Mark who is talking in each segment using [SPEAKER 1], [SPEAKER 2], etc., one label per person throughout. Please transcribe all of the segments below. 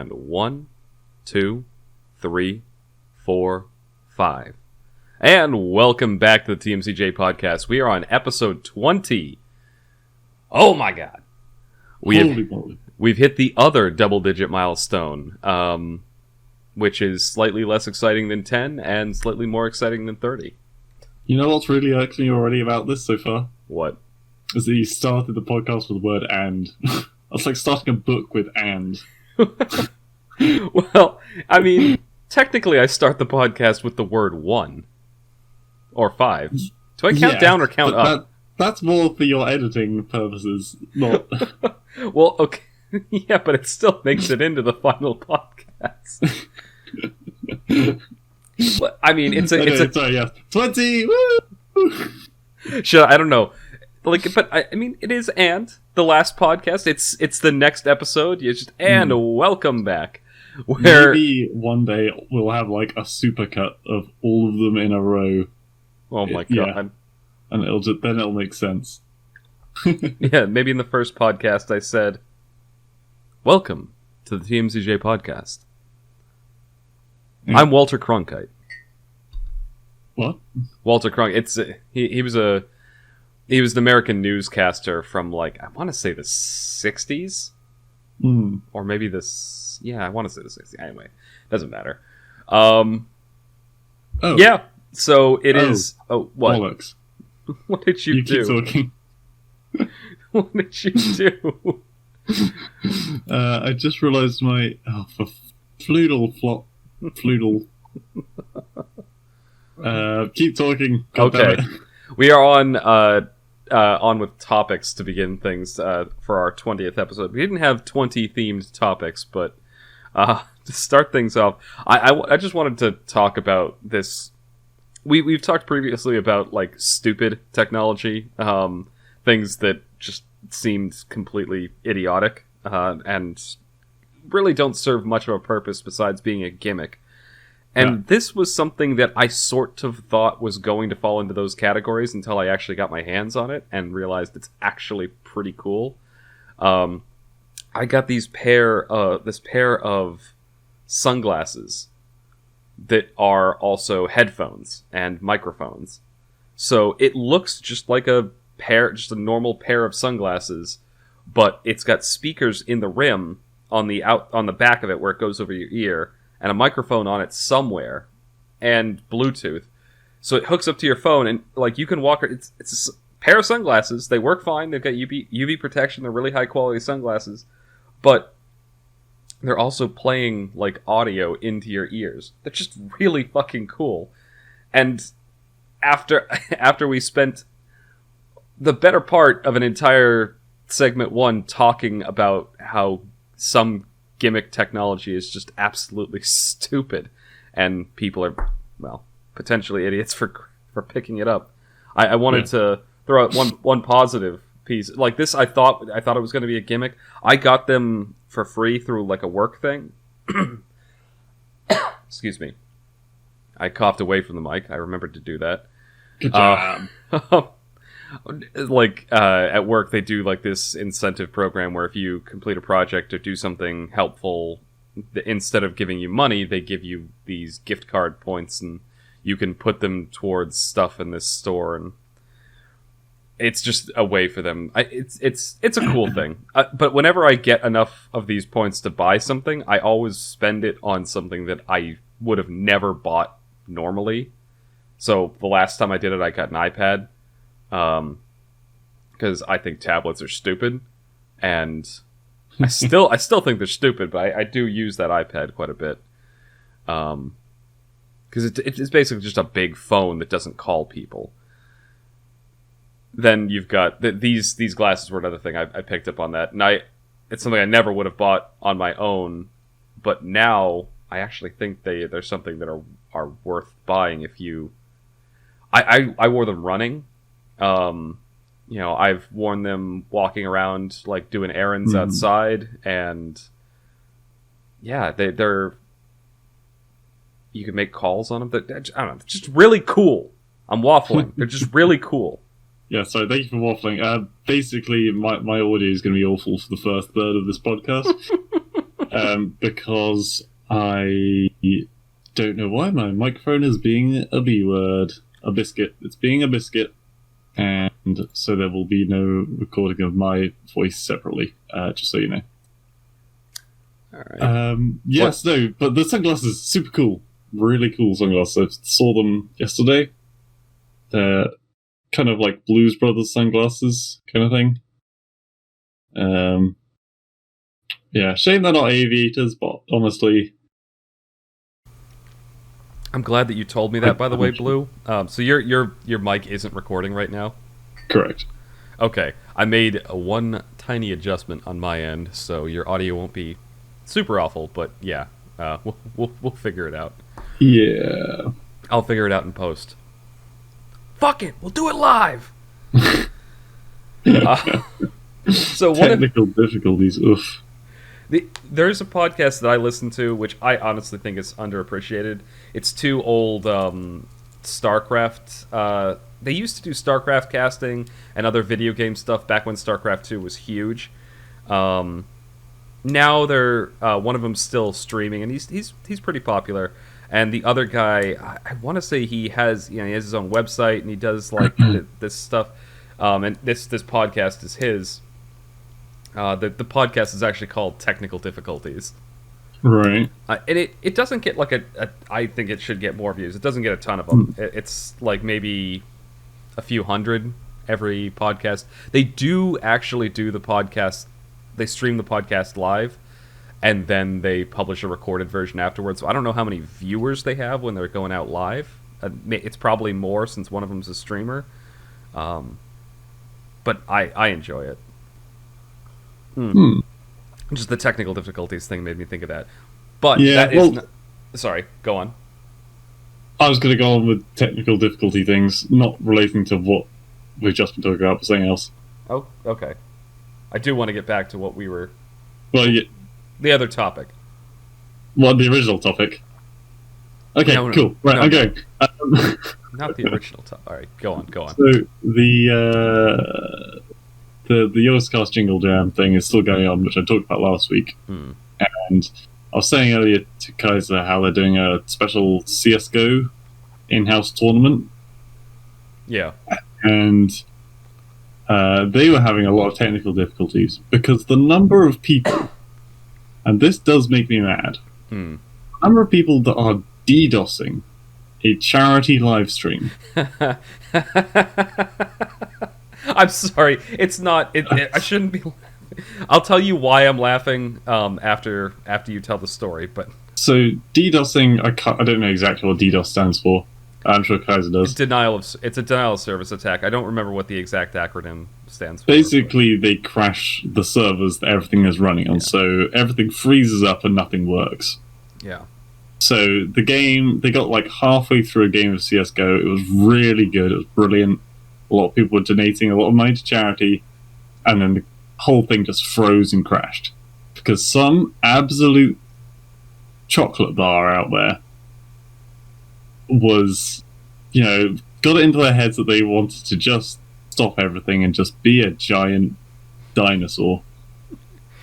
[SPEAKER 1] And 1, 2, 3, 4, 5. And welcome back to the TMCJ podcast. We are on episode 20. Oh my god. We've hit the other double-digit milestone, which is slightly less exciting than 10 and slightly more exciting than 30.
[SPEAKER 2] You know what's really irked me already about this so far?
[SPEAKER 1] What?
[SPEAKER 2] Is that you started the podcast with the word "and." That's like starting a book with "and."
[SPEAKER 1] Well, I mean, technically I start the podcast with the word 1. Or 5. Do I count down or count up?
[SPEAKER 2] That's more for your editing purposes, not...
[SPEAKER 1] Well, okay. Yeah, but it still makes it into the final podcast. I mean, it's a...
[SPEAKER 2] Sorry, yeah. 20! Woo!
[SPEAKER 1] Sure, I don't know. Like, but I mean, it is "and" the last podcast. It's the next episode. You just "and" welcome back. Where
[SPEAKER 2] maybe one day we'll have like a supercut of all of them in a row.
[SPEAKER 1] Oh my god!
[SPEAKER 2] Yeah. And it'll make sense.
[SPEAKER 1] Yeah, maybe in the first podcast I said, "Welcome to the TMCJ podcast." I'm Walter Cronkite.
[SPEAKER 2] What?
[SPEAKER 1] Walter Cronkite. He was an American newscaster from, like, I want to say the 60s? Or maybe I want to say the 60s. Anyway, doesn't matter. Yeah, so it is... Oh, what?
[SPEAKER 2] Bollocks.
[SPEAKER 1] What did you do?
[SPEAKER 2] Keep talking.
[SPEAKER 1] What did you do?
[SPEAKER 2] I just realised my... Oh, for floodle. Keep talking. God
[SPEAKER 1] Okay.
[SPEAKER 2] damn it.
[SPEAKER 1] We are on with topics to begin things for our 20th episode. We didn't have 20 themed topics, but to start things off, I just wanted to talk about this. We've talked previously about, like, stupid technology, things that just seemed completely idiotic and really don't serve much of a purpose besides being a gimmick. And this was something that I sort of thought was going to fall into those categories until I actually got my hands on it and realized it's actually pretty cool. I got this pair of sunglasses that are also headphones and microphones. So it looks just like a normal pair of sunglasses, but it's got speakers in the rim on the back of it where it goes over your ear, and a microphone on it somewhere, and Bluetooth. So it hooks up to your phone, and, like, you can walk... It's a pair of sunglasses. They work fine. They've got UV protection. They're really high-quality sunglasses. But they're also playing, like, audio into your ears. They're just really fucking cool. And after we spent the better part of an entire segment 1 talking about how some gimmick technology is just absolutely stupid, and people are, well, potentially idiots for picking it up. I wanted to throw out one positive piece. Like this, I thought it was going to be a gimmick. I got them for free through, like, a work thing. Excuse me. I coughed away from the mic. I remembered to do that.
[SPEAKER 2] Good job.
[SPEAKER 1] At work, they do, like, this incentive program where if you complete a project or do something helpful, instead of giving you money, they give you these gift card points, and you can put them towards stuff in this store, and it's just a way for them. It's a cool thing. But whenever I get enough of these points to buy something, I always spend it on something that I would have never bought normally. So the last time I did it, I got an iPad. Because I think tablets are stupid, and I still think they're stupid, but I do use that iPad quite a bit. Because it's basically just a big phone that doesn't call people. Then you've got these glasses were another thing I picked up on that, and it's something I never would have bought on my own, but now I actually think they're something that are worth buying if you. I wore them running. I've worn them walking around, like, doing errands outside, and yeah, they're you can make calls on them. I don't know, they're just really cool. I'm waffling. They're just really cool.
[SPEAKER 2] Yeah, so thank you for waffling. Basically, my audio is going to be awful for the first third of this podcast. because I don't know why my microphone is being a B word. A biscuit. It's being a biscuit. And so there will be no recording of my voice separately, just so you know.
[SPEAKER 1] Alright.
[SPEAKER 2] Yes, no, but the sunglasses, super cool. Really cool sunglasses. I saw them yesterday. They're kind of like Blues Brothers sunglasses kind of thing. Yeah, shame they're not aviators, but honestly...
[SPEAKER 1] I'm glad that you told me that, by the way, Blue. So your mic isn't recording right now?
[SPEAKER 2] Correct.
[SPEAKER 1] Okay. I made one tiny adjustment on my end, so your audio won't be super awful, but yeah. We'll figure it out.
[SPEAKER 2] Yeah.
[SPEAKER 1] I'll figure it out in post. Fuck it! We'll do it live! So
[SPEAKER 2] Technical difficulties, oof.
[SPEAKER 1] There's a podcast that I listen to, which I honestly think is underappreciated. It's two old StarCraft. They used to do StarCraft casting and other video game stuff back when StarCraft 2 was huge. Now they're one of them's still streaming, and he's pretty popular. And the other guy, I want to say he has he has his own website and he does like this stuff. And this podcast is his. The podcast is actually called Technical Difficulties.
[SPEAKER 2] Right.
[SPEAKER 1] And it doesn't get like I think it should get more views. It doesn't get a ton of them. It's like maybe a few hundred every podcast. They do actually do the podcast. They stream the podcast live, and then they publish a recorded version afterwards. So I don't know how many viewers they have when they're going out live. It's probably more since one of them's a streamer. But I enjoy it. Just the technical difficulties thing made me think of that. But
[SPEAKER 2] yeah,
[SPEAKER 1] that is sorry, go on.
[SPEAKER 2] I was going to go on with technical difficulty things, not relating to what we've just been talking about, but something else.
[SPEAKER 1] Oh, okay. I do want to get back to what we were...
[SPEAKER 2] Well, yeah.
[SPEAKER 1] The other topic.
[SPEAKER 2] Well, the original topic. Okay,
[SPEAKER 1] no,
[SPEAKER 2] cool. Right,
[SPEAKER 1] no,
[SPEAKER 2] I'm going.
[SPEAKER 1] Not the original topic. All right, go on.
[SPEAKER 2] So, the Yogscast Jingle Jam thing is still going on, which I talked about last week. And I was saying earlier to Kaiser how they're doing a special CSGO in-house tournament.
[SPEAKER 1] Yeah.
[SPEAKER 2] And they were having a lot of technical difficulties because the number of people, and this does make me mad, the number of people that are DDoSing a charity live stream.
[SPEAKER 1] I'm sorry. It's not. I shouldn't be. I'll tell you why I'm laughing after you tell the story. But
[SPEAKER 2] so DDoSing, I don't know exactly what DDoS stands for. I'm sure Kaiser does.
[SPEAKER 1] It's a denial of service attack. I don't remember what the exact acronym stands for.
[SPEAKER 2] Basically, they crash the servers that everything is running on, so everything freezes up and nothing works.
[SPEAKER 1] Yeah.
[SPEAKER 2] So the game, they got like halfway through a game of CSGO. It was really good. It was brilliant. A lot of people were donating a lot of money to charity, and then the whole thing just froze and crashed because some absolute chocolate bar out there was, got it into their heads that they wanted to just stop everything and just be a giant dinosaur.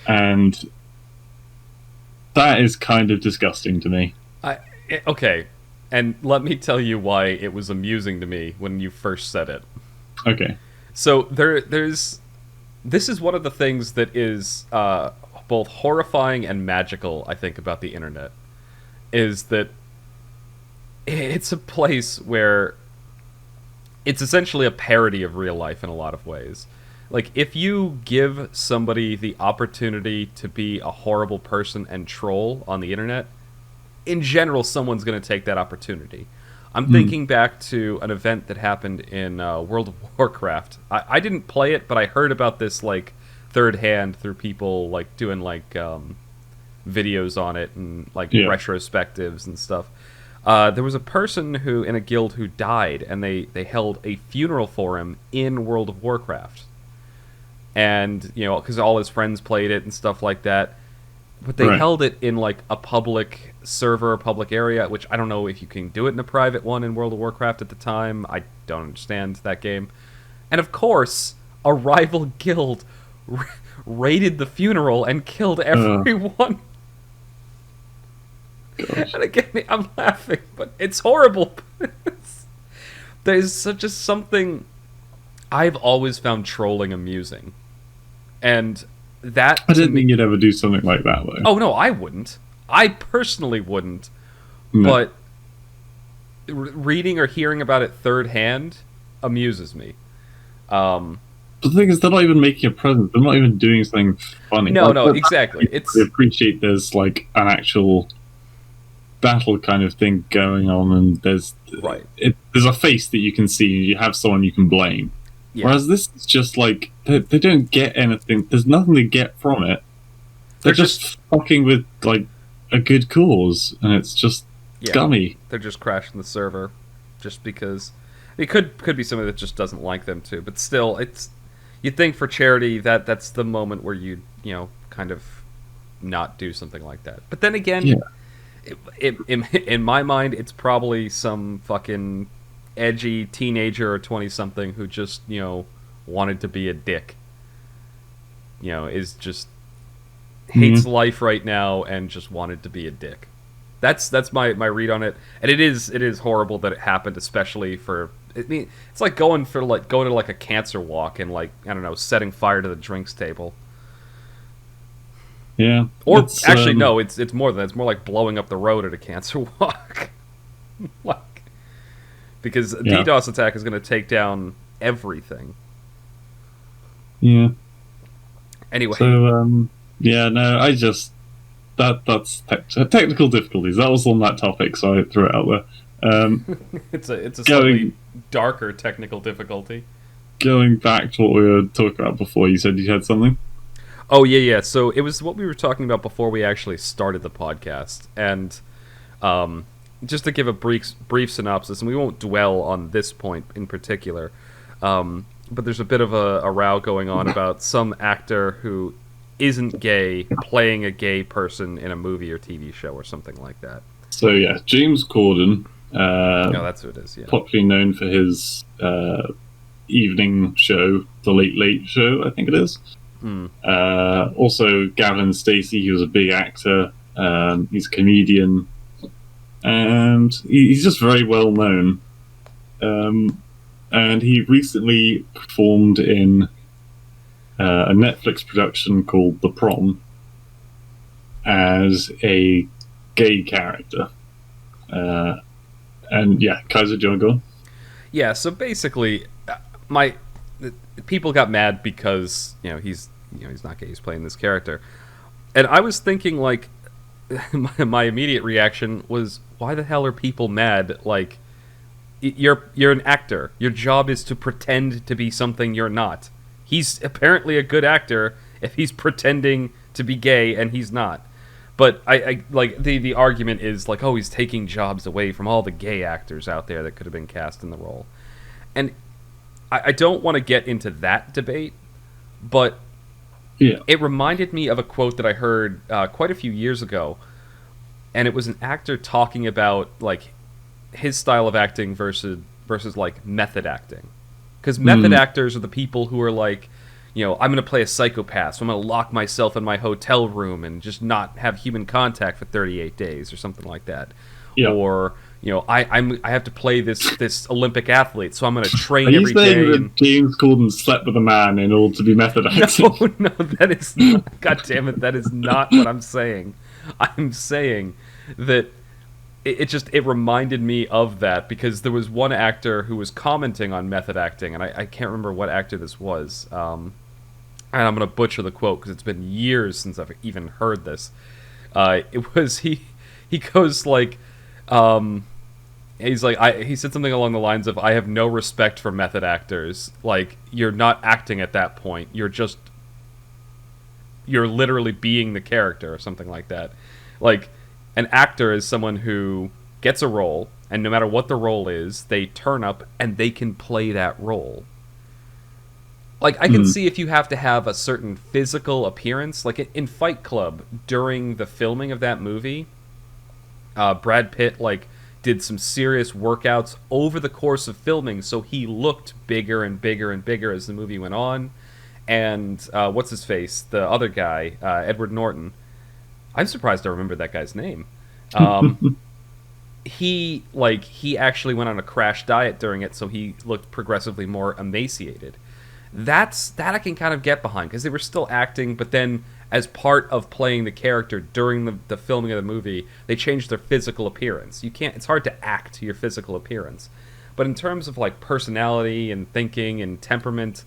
[SPEAKER 2] And that is kind of disgusting to me.
[SPEAKER 1] Okay, and let me tell you why it was amusing to me when you first said it.
[SPEAKER 2] Okay.
[SPEAKER 1] So this is one of the things that is both horrifying and magical, I think, about the internet, is that it's a place where it's essentially a parody of real life in a lot of ways. Like, if you give somebody the opportunity to be a horrible person and troll on the internet, in general, someone's going to take that opportunity. I'm thinking back to an event that happened in World of Warcraft. I didn't play it, but I heard about this, like, third hand through people, like, doing, like, videos on it and, like, retrospectives and stuff. There was a person in a guild who died, and they held a funeral for him in World of Warcraft. And, because all his friends played it and stuff like that. But they held it in, like, a public server, public area, which I don't know if you can do it in a private one in World of Warcraft at the time. I don't understand that game. And, of course, a rival guild raided the funeral and killed everyone.
[SPEAKER 2] gosh.
[SPEAKER 1] And again, I'm laughing, but it's horrible. There's such a something I've always found trolling amusing. And that
[SPEAKER 2] I
[SPEAKER 1] to
[SPEAKER 2] didn't
[SPEAKER 1] me...
[SPEAKER 2] think you'd ever do something like that, though.
[SPEAKER 1] Oh, no, I wouldn't. I personally wouldn't.
[SPEAKER 2] No.
[SPEAKER 1] But reading or hearing about it third hand amuses me.
[SPEAKER 2] But the thing is, they're not even making a present. They're not even doing something funny.
[SPEAKER 1] No,
[SPEAKER 2] Like,
[SPEAKER 1] no, exactly. It's
[SPEAKER 2] I appreciate there's like an actual battle kind of thing going on, and there's
[SPEAKER 1] right.
[SPEAKER 2] There's a face that you can see. You have someone you can blame.
[SPEAKER 1] Yeah.
[SPEAKER 2] Whereas this is just like they don't get anything. There's nothing to get from it. They're just fucking with like a good cause, and it's just scummy.
[SPEAKER 1] They're just crashing the server, just because it could be somebody that just doesn't like them too. But still, it's you'd think for charity that's the moment where you kind of not do something like that. But then again, in my mind, it's probably some fucking edgy teenager or 20-something who just wanted to be a dick. Is just hates life right now and just wanted to be a dick. That's my read on it, and it is horrible that it happened, especially for. I mean, it's like going to like a cancer walk and like I don't know, setting fire to the drinks table.
[SPEAKER 2] Yeah.
[SPEAKER 1] Or actually, no, it's more than that. It's more like blowing up the road at a cancer walk. Like, because a DDoS attack is going to take down everything.
[SPEAKER 2] Yeah.
[SPEAKER 1] Anyway.
[SPEAKER 2] So no, I just that's technical difficulties. That was on that topic, so I threw it out there.
[SPEAKER 1] It's a slightly darker technical difficulty.
[SPEAKER 2] Going back to what we were talking about before, you said you had something?
[SPEAKER 1] Oh, yeah. So it was what we were talking about before we actually started the podcast. And just to give a brief synopsis, and we won't dwell on this point in particular, but there's a bit of a row going on about some actor who isn't gay playing a gay person in a movie or TV show or something like that.
[SPEAKER 2] So, yeah, James Corden.
[SPEAKER 1] No, that's who it is, yeah.
[SPEAKER 2] Popularly known for his evening show, The Late Late Show, I think it is. Also, Gavin Stacey, he was a big actor. He's a comedian. And he's just very well known. And he recently performed in a Netflix production called The Prom as a gay character. And yeah, Kaiser, do you want to go on?
[SPEAKER 1] Yeah, so basically, people got mad because he's not gay. He's playing this character, and I was thinking like, my immediate reaction was, why the hell are people mad? Like, you're an actor. Your job is to pretend to be something you're not. He's apparently a good actor if he's pretending to be gay and he's not. But I like the argument is like, oh, he's taking jobs away from all the gay actors out there that could have been cast in the role. And I don't want to get into that debate, but it reminded me of a quote that I heard quite a few years ago, and it was an actor talking about like his style of acting versus like method acting, because method actors are the people who are like, I'm going to play a psychopath, so I'm going to lock myself in my hotel room and just not have human contact for 38 days or something like that. Yeah. Or, I have to play this Olympic athlete, so I'm going to train every day.
[SPEAKER 2] Are you saying that James Corden slept with a man in order to be method acting?
[SPEAKER 1] No, that is not, God damn it, that is not what I'm saying. I'm saying that it reminded me of that, because there was one actor who was commenting on method acting, and I can't remember what actor this was. And I'm going to butcher the quote because it's been years since I've even heard this. It was he goes like, he's like, he said something along the lines of, I have no respect for method actors. Like, you're not acting at that point. You're literally being the character or something like that. Like, an actor is someone who gets a role, and no matter what the role is, they turn up and they can play that role. Like, I can see if you have to have a certain physical appearance. Like, in Fight Club, during the filming of that movie, Brad Pitt, like, did some serious workouts over the course of filming, so he looked bigger and bigger and bigger as the movie went on. And, what's his face? The other guy, Edward Norton. I'm surprised I remember that guy's name. Um, he actually went on a crash diet during it, so he looked progressively more emaciated. That I can kind of get behind because they were still acting, but then as part of playing the character during the filming of the movie, they changed their physical appearance. You can't. It's hard to act to your physical appearance, but in terms of like personality and thinking and temperament,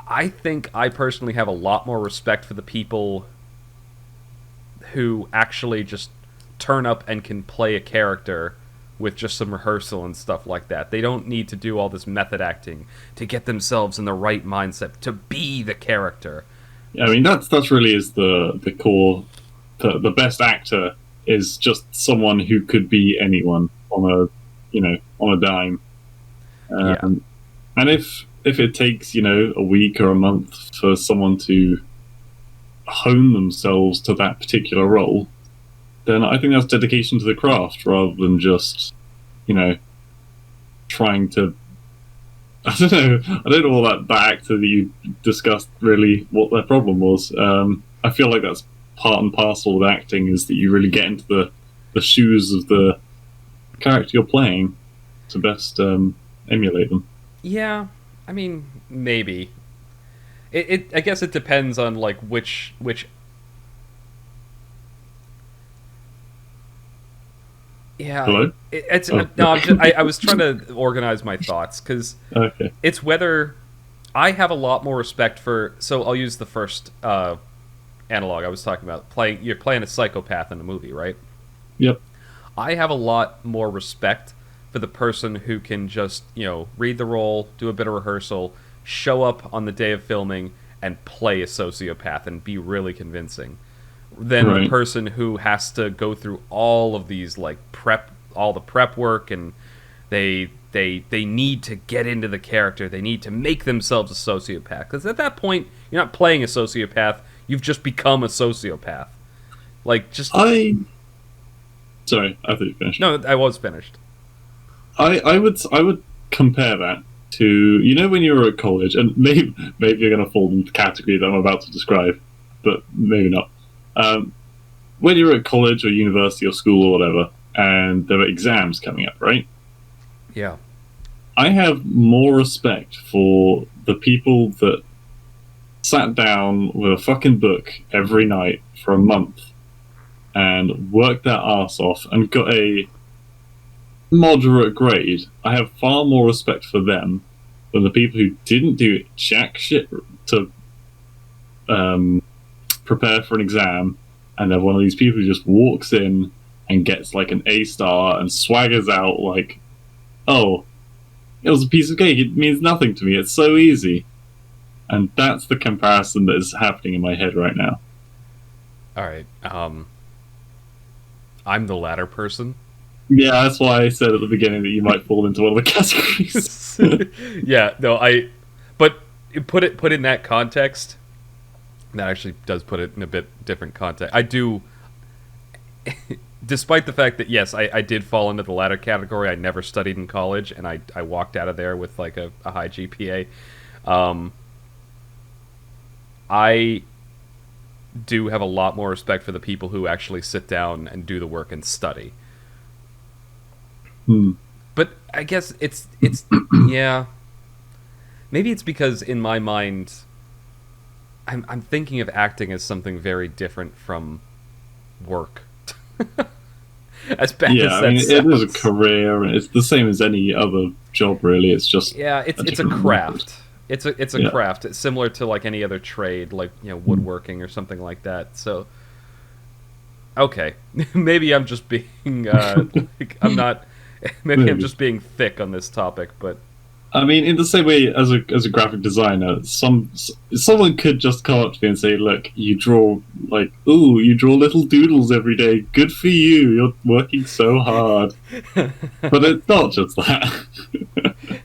[SPEAKER 1] I think I personally have a lot more respect for the people who actually just turn up and can play a character with just some rehearsal and stuff like that. They don't need to do all this method acting to get themselves in the right mindset to be the character.
[SPEAKER 2] I mean, that's really is the core. The best actor is just someone who could be anyone on a on a dime.
[SPEAKER 1] Yeah.
[SPEAKER 2] And if it takes a week or a month for someone to hone themselves to that particular role, then I think that's dedication to the craft rather than just trying to. I don't know. I don't know all that actor that you discussed really what their problem was. I feel like that's part and parcel with acting is that you really get into the shoes of the character you're playing to best emulate them.
[SPEAKER 1] Yeah, I mean, maybe. I guess it depends on like which. Yeah,
[SPEAKER 2] Hello?
[SPEAKER 1] it's
[SPEAKER 2] Oh,
[SPEAKER 1] no. I was trying to organize my thoughts because
[SPEAKER 2] okay.
[SPEAKER 1] it's whether I have a lot more respect for. So I'll use the first analog I was talking about. You're playing a psychopath in a movie, right?
[SPEAKER 2] Yep.
[SPEAKER 1] I have a lot more respect for the person who can just, read the role, do a bit of rehearsal, show up on the day of filming, and play a sociopath and be really convincing. Than the
[SPEAKER 2] Right.
[SPEAKER 1] person who has to go through all of these like all the prep work, and they need to get into the character. They need to make themselves a sociopath because at that point you're not playing a sociopath. You've just become a sociopath. Like just
[SPEAKER 2] Sorry, I thought you finished.
[SPEAKER 1] no, I was finished.
[SPEAKER 2] I would compare that to when you were at college, and maybe you're going to fall into the category that I'm about to describe, but maybe not. When you were at college or university or school or whatever, and there were exams coming up, right?
[SPEAKER 1] Yeah.
[SPEAKER 2] I have more respect for the people that sat down with a fucking book every night for a month and worked their ass off and got a moderate grade. I have far more respect for them than the people who didn't do jack shit to prepare for an exam, and they're one of these people who just walks in and gets like an A star and swaggers out like, oh, it was a piece of cake, it means nothing to me, it's so easy. And that's the comparison that is happening in my head right now.
[SPEAKER 1] All right. I'm the latter person.
[SPEAKER 2] Yeah, that's why I said at the beginning that you might fall into one of the categories.
[SPEAKER 1] Yeah. No. But put in that context. That actually does put it in a bit different context. I do. Despite the fact that yes, I did fall into the latter category. I never studied in college, and I walked out of there with like a high GPA. I do have a lot more respect for the people who actually sit down and do the work and study. But I guess it's yeah. Maybe it's because in my mind, I'm thinking of acting as something very different from work. As bad
[SPEAKER 2] Yeah,
[SPEAKER 1] as
[SPEAKER 2] I
[SPEAKER 1] that
[SPEAKER 2] mean, it is a
[SPEAKER 1] sounds.
[SPEAKER 2] career, and it's the same as any other job, really. It's just
[SPEAKER 1] Yeah, it's a
[SPEAKER 2] different
[SPEAKER 1] craft.
[SPEAKER 2] method.
[SPEAKER 1] It's a
[SPEAKER 2] Yeah.
[SPEAKER 1] craft. It's similar to like any other trade, like woodworking or something like that. So, okay, maybe I'm just being like I'm not. Maybe I'm
[SPEAKER 2] Maybe.
[SPEAKER 1] just being thick on this topic, but
[SPEAKER 2] I mean, in the same way as a graphic designer, someone could just come up to me and say, "Look, you draw you draw little doodles every day. Good for you. You're working so hard." But it's not just that.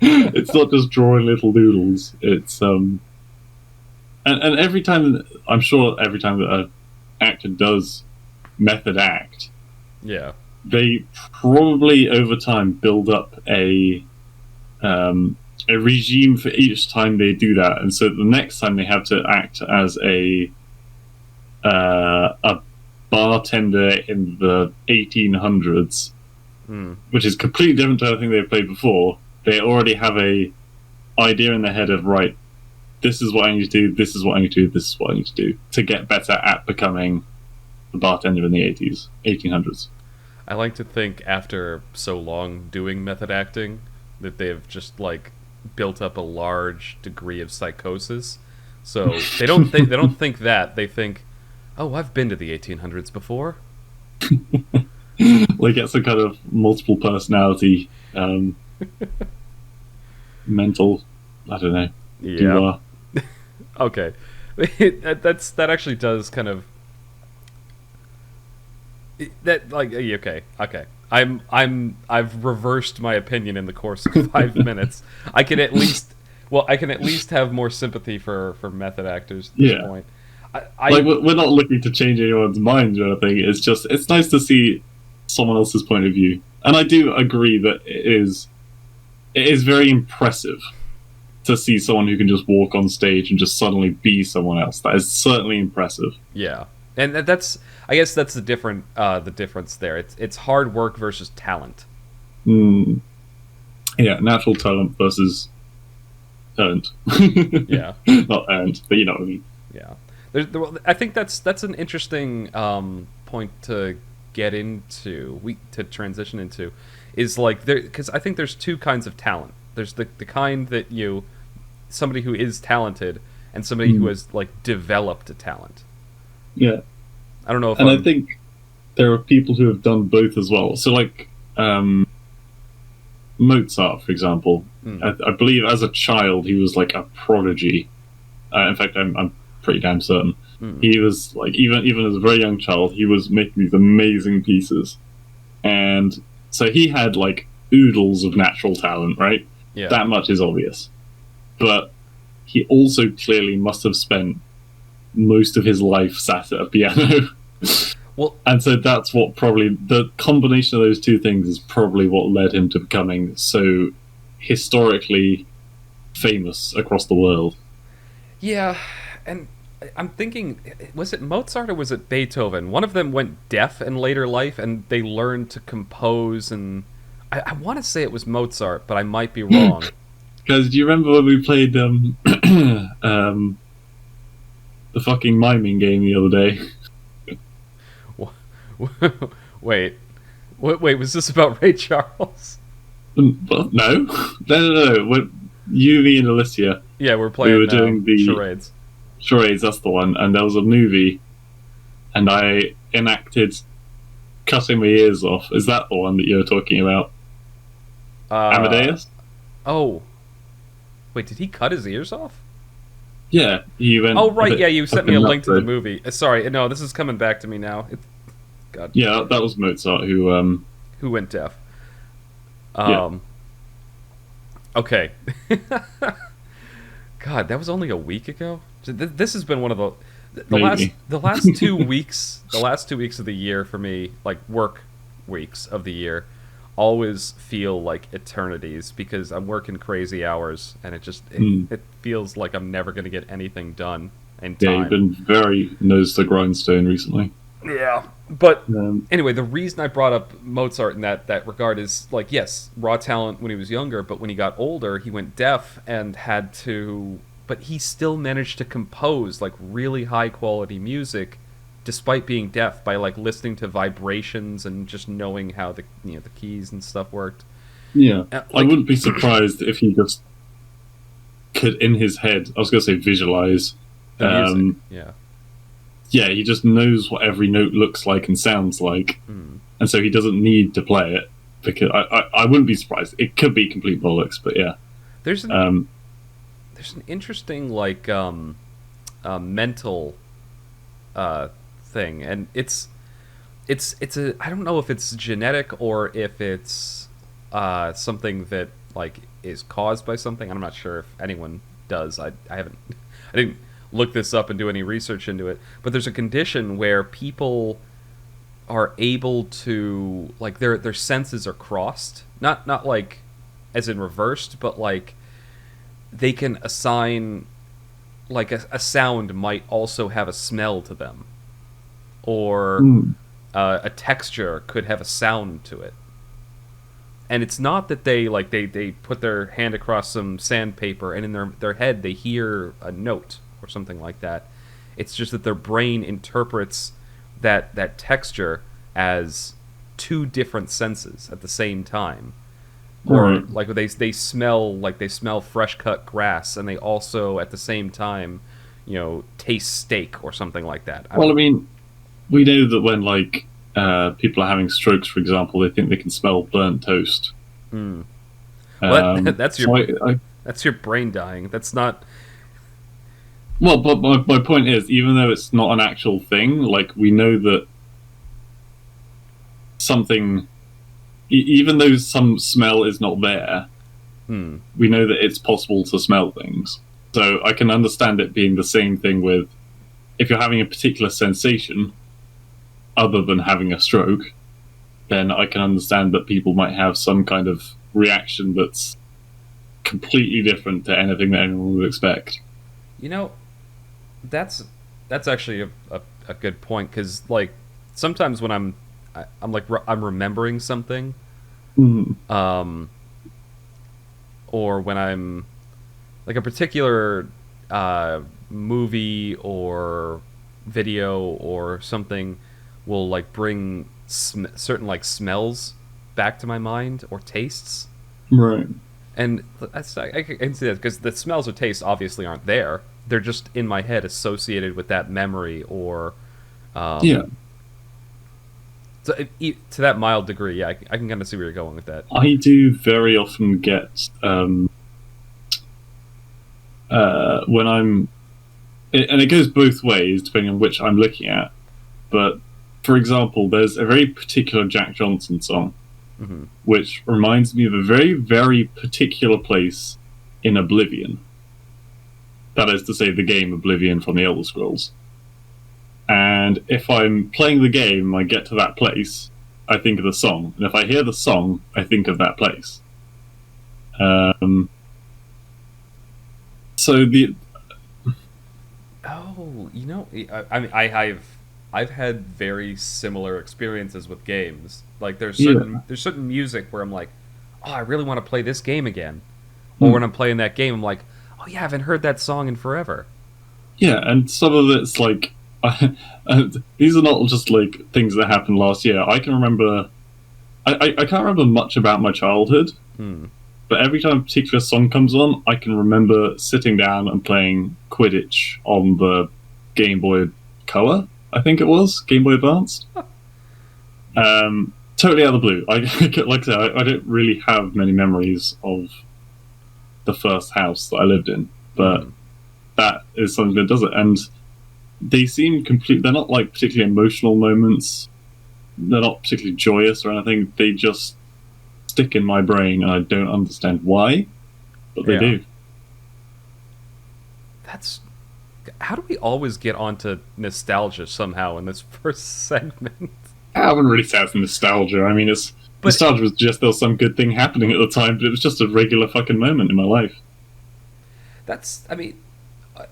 [SPEAKER 2] It's not just drawing little doodles. It's and every time I'm sure every time that an actor does method act,
[SPEAKER 1] yeah,
[SPEAKER 2] they probably over time build up a regime for each time they do that, and so the next time they have to act as a bartender in the 1800s,
[SPEAKER 1] Hmm.
[SPEAKER 2] which is completely different to anything they've played before. They already have a idea in their head of, right, this is what I need to do, this is what I need to do, this is what I need to do to get better at becoming the bartender in the 1800s.
[SPEAKER 1] I like to think after so long doing method acting that they've just like built up a large degree of psychosis. So they don't think that. They think, "Oh, I've been to the 1800s before."
[SPEAKER 2] Like, get some kind of multiple personality, mental, I don't know,
[SPEAKER 1] Yeah. Okay. That actually does kind of that like okay. I've reversed my opinion in the course of 5 minutes. I can at least have more sympathy for method actors at this
[SPEAKER 2] Yeah.
[SPEAKER 1] point.
[SPEAKER 2] Like, we're not looking to change anyone's mind or anything. It's just, it's nice to see someone else's point of view, and I do agree that it is very impressive to see someone who can just walk on stage and just suddenly be someone else. That is certainly impressive.
[SPEAKER 1] Yeah, and that's I guess that's the difference there. It's hard work versus talent.
[SPEAKER 2] Mm. Yeah, natural talent versus earned.
[SPEAKER 1] Yeah,
[SPEAKER 2] Not earned, but you know what I mean.
[SPEAKER 1] yeah. I think that's an interesting point to get into. To transition into is like there because I think there's two kinds of talent. There's the kind that somebody who is talented and somebody who has like developed a talent.
[SPEAKER 2] Yeah,
[SPEAKER 1] I don't know if
[SPEAKER 2] and I think there are people who have done both as well. So, like, Mozart, for example, I believe as a child he was like a prodigy. In fact, I'm pretty damn certain he was like, even as a very young child, he was making these amazing pieces, and so he had like oodles of natural talent, right?
[SPEAKER 1] yeah.
[SPEAKER 2] That much is obvious, but he also clearly must have spent most of his life sat at a piano.
[SPEAKER 1] Well,
[SPEAKER 2] and so that's what probably the combination of those two things is probably what led him to becoming so historically famous across the world.
[SPEAKER 1] yeah, and I'm thinking, was it Mozart or was it Beethoven? One of them went deaf in later life, and they learned to compose. And I want to say it was Mozart, but I might be wrong.
[SPEAKER 2] Because do you remember when we played the fucking miming game the other day?
[SPEAKER 1] Wait, was this about Ray Charles?
[SPEAKER 2] Well, no. When you, me, and Alicia,
[SPEAKER 1] Yeah, we're playing.
[SPEAKER 2] we were doing the
[SPEAKER 1] charades.
[SPEAKER 2] Charades, that's the one. And there was a movie, and I enacted cutting my ears off. Is that the one that you're talking about? Amadeus?
[SPEAKER 1] Oh, wait, did he cut his ears off?
[SPEAKER 2] Yeah, he went.
[SPEAKER 1] Oh, right, yeah, you sent me a link to the
[SPEAKER 2] road.
[SPEAKER 1] movie. Sorry, no, this is coming back to me now. God,
[SPEAKER 2] Yeah, that was Mozart who.
[SPEAKER 1] who went deaf?
[SPEAKER 2] Yeah.
[SPEAKER 1] Okay. God, that was only a week ago. This has been one of
[SPEAKER 2] Maybe.
[SPEAKER 1] the last 2 weeks, the last 2 weeks of the year for me, like work weeks of the year, always feel like eternities because I'm working crazy hours and it feels like I'm never going to get anything done in time.
[SPEAKER 2] Yeah, you've been very nose to the grindstone recently.
[SPEAKER 1] Yeah, but
[SPEAKER 2] Um,
[SPEAKER 1] anyway, the reason I brought up Mozart in that regard is like, yes, raw talent when he was younger, but when he got older, he went deaf and had to. But he still managed to compose like really high quality music, despite being deaf, by like listening to vibrations and just knowing how the keys and stuff worked.
[SPEAKER 2] yeah, I
[SPEAKER 1] Like,
[SPEAKER 2] wouldn't be surprised if he just could, in his head, I was going to say visualize.
[SPEAKER 1] the music. Yeah.
[SPEAKER 2] Yeah, he just knows what every note looks like and sounds like, and so he doesn't need to play it. Because I wouldn't be surprised. It could be complete bollocks, but yeah.
[SPEAKER 1] There's an interesting like mental thing, and it's a I don't know if it's genetic or if it's something that like is caused by something. I'm not sure if anyone does. I didn't look this up and do any research into it, but there's a condition where people are able to like their senses are crossed, not like as in reversed, but like they can assign like a sound might also have a smell to them, or a texture could have a sound to it. And it's not that they put their hand across some sandpaper and in their head they hear a note or something like that. It's just that their brain interprets that texture as two different senses at the same time. Or like they smell fresh cut grass, and they also at the same time, taste steak or something like that.
[SPEAKER 2] Well, I mean, we know that when people are having strokes, for example, they think they can smell burnt toast.
[SPEAKER 1] Well, that's your brain dying. That's not.
[SPEAKER 2] Well, but my point is, even though it's not an actual thing, we know that something, even though some smell is not there, we know that it's possible to smell things. So I can understand it being the same thing with if you're having a particular sensation other than having a stroke, then I can understand that people might have some kind of reaction that's completely different to anything that anyone would expect.
[SPEAKER 1] That's actually a good point, because sometimes when I'm remembering something, or when I'm a particular movie or video or something will bring certain smells back to my mind, or tastes.
[SPEAKER 2] Right.
[SPEAKER 1] And I can see that, because the smells or tastes obviously aren't there. They're just in my head associated with that memory, or
[SPEAKER 2] yeah.
[SPEAKER 1] To that mild degree, yeah, I can kind of see where you're going with that.
[SPEAKER 2] I do very often get when I'm, and it goes both ways depending on which I'm looking at. But for example, there's a very particular Jack Johnson song, which reminds me of a very, very particular place in Oblivion. That is to say, the game Oblivion from the Elder Scrolls. And if I'm playing the game, I get to that place, I think of the song. And if I hear the song, I think of that place. So the...
[SPEAKER 1] Oh, I mean, I've had very similar experiences with games. There's certain music where I'm like, oh, I really want to play this game again. Or when I'm playing that game, I'm like, oh yeah, I haven't heard that song in forever.
[SPEAKER 2] Yeah, and some of it's these are not just things that happened last year. I can remember, I can't remember much about my childhood, but every time a particular song comes on, I can remember sitting down and playing Quidditch on the Game Boy Color, I think it was, Game Boy Advance. Totally out of the blue. Like I said, I don't really have many memories of the first house that I lived in, but that is something that does it. And they seem they're not particularly emotional moments. They're not particularly joyous or anything. They just stick in my brain, and I don't understand why, but they do.
[SPEAKER 1] How do we always get onto nostalgia somehow in this first segment?
[SPEAKER 2] I wouldn't really say it's nostalgia. I mean, nostalgia was just there was some good thing happening at the time, but it was just a regular fucking moment in my life.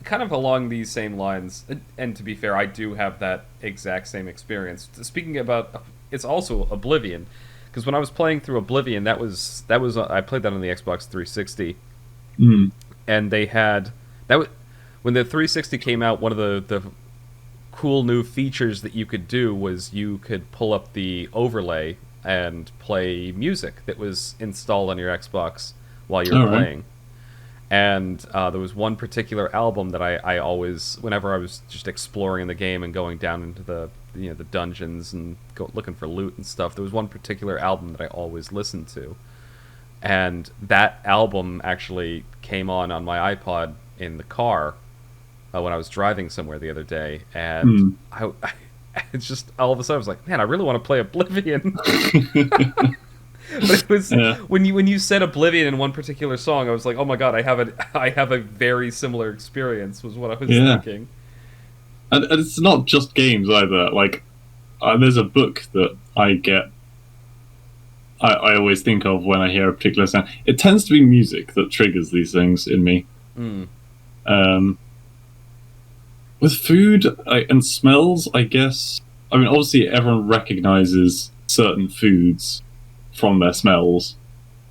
[SPEAKER 1] Kind of along these same lines, and to be fair, I do have that exact same experience. Speaking about, it's also Oblivion, because when I was playing through Oblivion, that was I played that on the Xbox 360, and they had when the 360 came out, one of the cool new features that you could do was you could pull up the overlay and play music that was installed on your Xbox while you were playing. Right. And there was one particular album that I always, whenever I was just exploring the game and going down into the dungeons and looking for loot and stuff, there was one particular album that I always listened to. And that album actually came on my iPod in the car when I was driving somewhere the other day, and I it's just all of a sudden I was like, man, I really want to play Oblivion. But it was when you said Oblivion in one particular song, I was like, oh my god, I have a very similar experience. Was what I was thinking.
[SPEAKER 2] And it's not just games either. There's a book that I always think of when I hear a particular sound. It tends to be music that triggers these things in me. With food and smells, I guess I mean, obviously, everyone recognizes certain foods from their smells.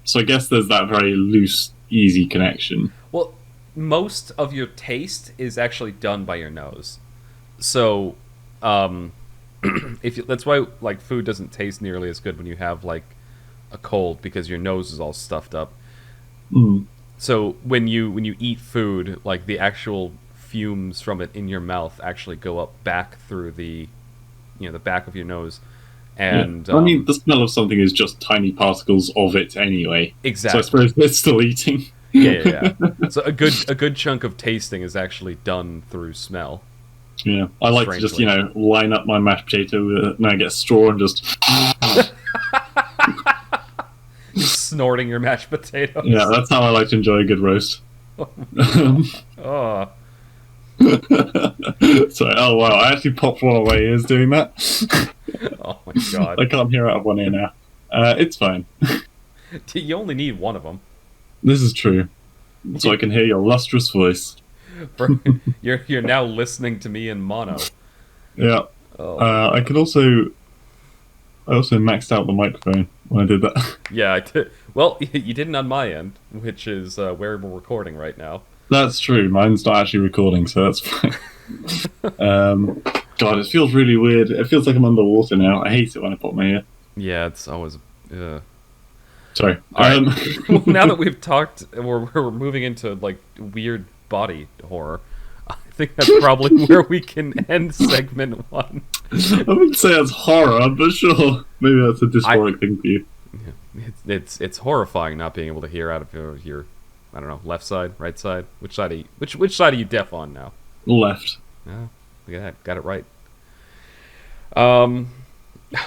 [SPEAKER 2] So I guess there's that very loose, easy connection.
[SPEAKER 1] Well, most of your taste is actually done by your nose. So, um, if you, that's why like food doesn't taste nearly as good when you have like a cold because your nose is all stuffed up.
[SPEAKER 2] Mm.
[SPEAKER 1] So when you eat food, like the actual fumes from it in your mouth actually go up back through the back of your nose,
[SPEAKER 2] Yeah.
[SPEAKER 1] and
[SPEAKER 2] I mean, the smell of something is just tiny particles of it anyway. So I
[SPEAKER 1] exactly.
[SPEAKER 2] suppose it's still eating.
[SPEAKER 1] Yeah, yeah, yeah. So a good chunk of tasting is actually done through smell.
[SPEAKER 2] Yeah, I like to just
[SPEAKER 1] Strangely,
[SPEAKER 2] line up my mashed potato with it, and I get a straw and just
[SPEAKER 1] you're snorting your mashed
[SPEAKER 2] yeah,
[SPEAKER 1] potatoes.
[SPEAKER 2] that's how I like to enjoy a good roast.
[SPEAKER 1] Oh,
[SPEAKER 2] Sorry, oh wow, I actually popped one of my ears doing that.
[SPEAKER 1] oh my god!
[SPEAKER 2] I can't hear out of one ear now. It's fine.
[SPEAKER 1] You only need one of them.
[SPEAKER 2] This is true, so I can hear your lustrous voice.
[SPEAKER 1] You're now listening to me in mono.
[SPEAKER 2] Yeah,
[SPEAKER 1] Oh my
[SPEAKER 2] I
[SPEAKER 1] god.
[SPEAKER 2] could also I also maxed out the microphone when I did that.
[SPEAKER 1] Yeah, I did. Well, you didn't on my end, which is where we're recording right now.
[SPEAKER 2] That's true. Mine's not actually recording, so that's fine. God, it feels really weird. It feels like I'm underwater now. I hate it when I pop my ear.
[SPEAKER 1] Yeah, it's always.
[SPEAKER 2] Sorry.
[SPEAKER 1] All right. Well, now that we've talked, we're moving into like weird body horror. I think that's probably where we can end segment one.
[SPEAKER 2] I wouldn't say it's horror, but sure. Maybe that's a dysphoric thing for you.
[SPEAKER 1] It's horrifying not being able to hear out of your I don't know, left side, right side. Which side are you deaf on now?
[SPEAKER 2] Left.
[SPEAKER 1] Oh, look at that, got it right. Um,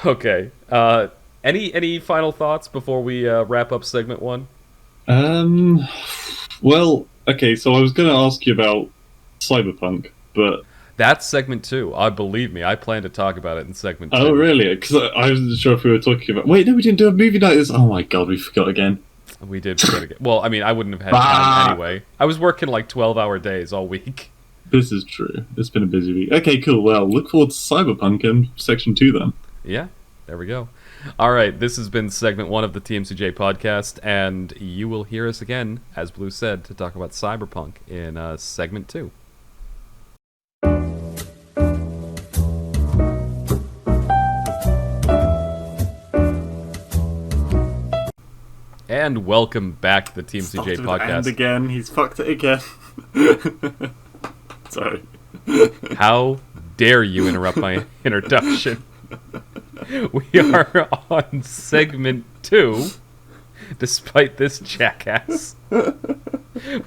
[SPEAKER 1] okay. Any final thoughts before we wrap up segment one?
[SPEAKER 2] Um. Well, okay. So I was going to ask you about Cyberpunk, but
[SPEAKER 1] That's segment two. Believe me, I plan to talk about it in segment
[SPEAKER 2] oh,
[SPEAKER 1] two.
[SPEAKER 2] really? Because I wasn't sure if we were talking about. Wait, no, we didn't do a movie night. This. Oh my god, we forgot again.
[SPEAKER 1] We did forget again. Well, I mean, I wouldn't have had time
[SPEAKER 2] Ah,
[SPEAKER 1] anyway. I was working like 12-hour days all week.
[SPEAKER 2] this is true. It's been a busy week. Okay, cool. Well, look forward to Cyberpunk in section 2 then.
[SPEAKER 1] Yeah, there we go. All right, this has been segment one of the TMCJ podcast, and you will hear us again, as Blue said, to talk about Cyberpunk in segment two. And welcome back to the TMCJ podcast.
[SPEAKER 2] And again, he's fucked it again. Sorry.
[SPEAKER 1] How dare you interrupt my introduction? We are on segment two, despite this jackass,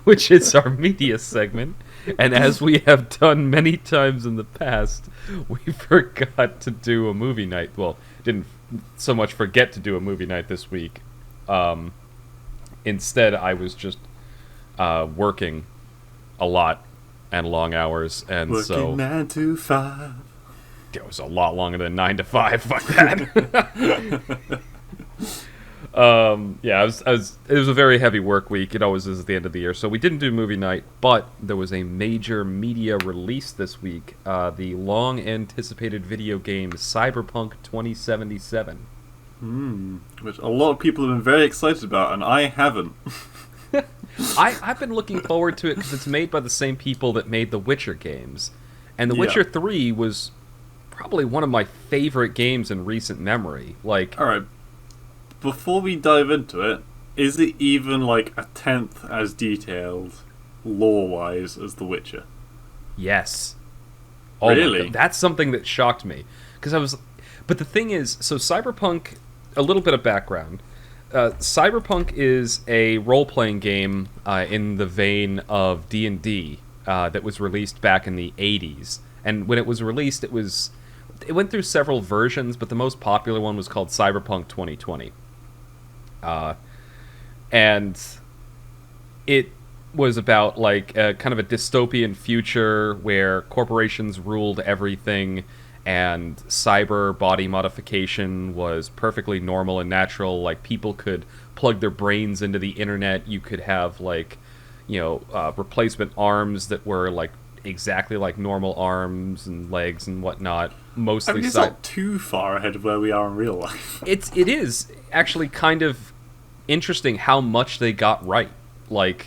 [SPEAKER 1] which is our media segment. And as we have done many times in the past, we forgot to do a movie night. Well, didn't so much forget to do a movie night this week. Instead, I was just working a lot and long hours, and
[SPEAKER 2] Working
[SPEAKER 1] so
[SPEAKER 2] 9 to 5.
[SPEAKER 1] it was a lot longer than 9 to 5. Fuck that. Yeah, it was a very heavy work week. It always is at the end of the year. So we didn't do movie night, but there was a major media release this week. The long-anticipated video game Cyberpunk 2077.
[SPEAKER 2] Which a lot of people have been very excited about, and I haven't.
[SPEAKER 1] I've been looking forward to it because it's made by the same people that made the Witcher games. And The Witcher 3 was probably one of my favorite games in recent memory. Like,
[SPEAKER 2] Alright, before we dive into it, is it even like a tenth as detailed, lore-wise, as The Witcher?
[SPEAKER 1] yes. Oh my
[SPEAKER 2] Really?
[SPEAKER 1] God, that's something that shocked me. Because I was... But the thing is, so Cyberpunk... A little bit of background. Cyberpunk is a role-playing game in the vein of D&D that was released back in the 80s. And when it was released, it went through several versions, but the most popular one was called Cyberpunk 2020. And it was about like kind of a dystopian future where corporations ruled everything, and cyber body modification was perfectly normal and natural. Like, people could plug their brains into the internet. You could have, like, replacement arms that were, like, exactly like normal arms and legs and whatnot. Mostly,
[SPEAKER 2] I mean, it's not too far ahead of where we are in real life.
[SPEAKER 1] It is actually kind of interesting how much they got right. Like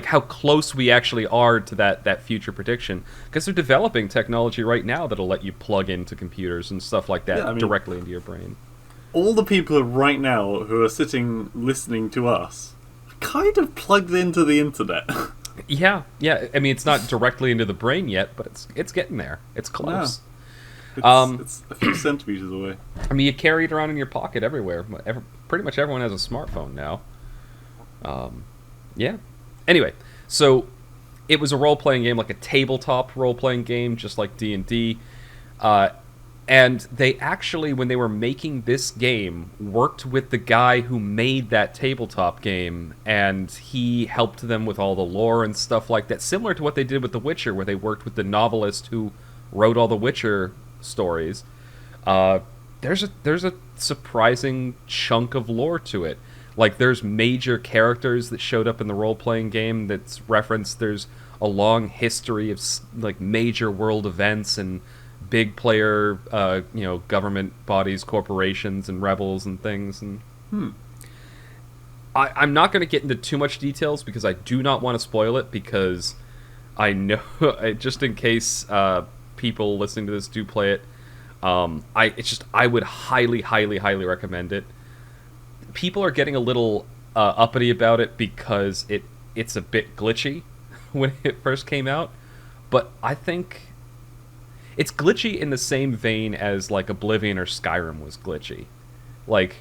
[SPEAKER 1] how close we actually are to that future prediction, because they're developing technology right now that'll let you plug into computers and stuff like that directly into your brain.
[SPEAKER 2] All the people right now who are sitting listening to us kind of plugged into the internet.
[SPEAKER 1] Yeah. I mean, it's not directly into the brain yet, but it's getting there. It's close.
[SPEAKER 2] No. It's a few centimeters away.
[SPEAKER 1] I mean, you carry it around in your pocket everywhere. Pretty much everyone has a smartphone now. Yeah. Anyway, so it was a role-playing game, like a tabletop role-playing game, just like D&D. And they actually, when they were making this game, worked with the guy who made that tabletop game, and he helped them with all the lore and stuff like that, similar to what they did with The Witcher, where they worked with the novelist who wrote all the Witcher stories. There's a surprising chunk of lore to it. Like, there's major characters that showed up in the role-playing game that's referenced. There's a long history of, like, major world events and big player, government bodies, corporations, and rebels and things. And I'm not going to get into too much details because I do not want to spoil it, because I know, just in case people listening to this do play it, I would highly, highly, highly recommend it. People are getting a little uppity about it because it's a bit glitchy when it first came out, but I think it's glitchy in the same vein as like Oblivion or Skyrim was glitchy. Like,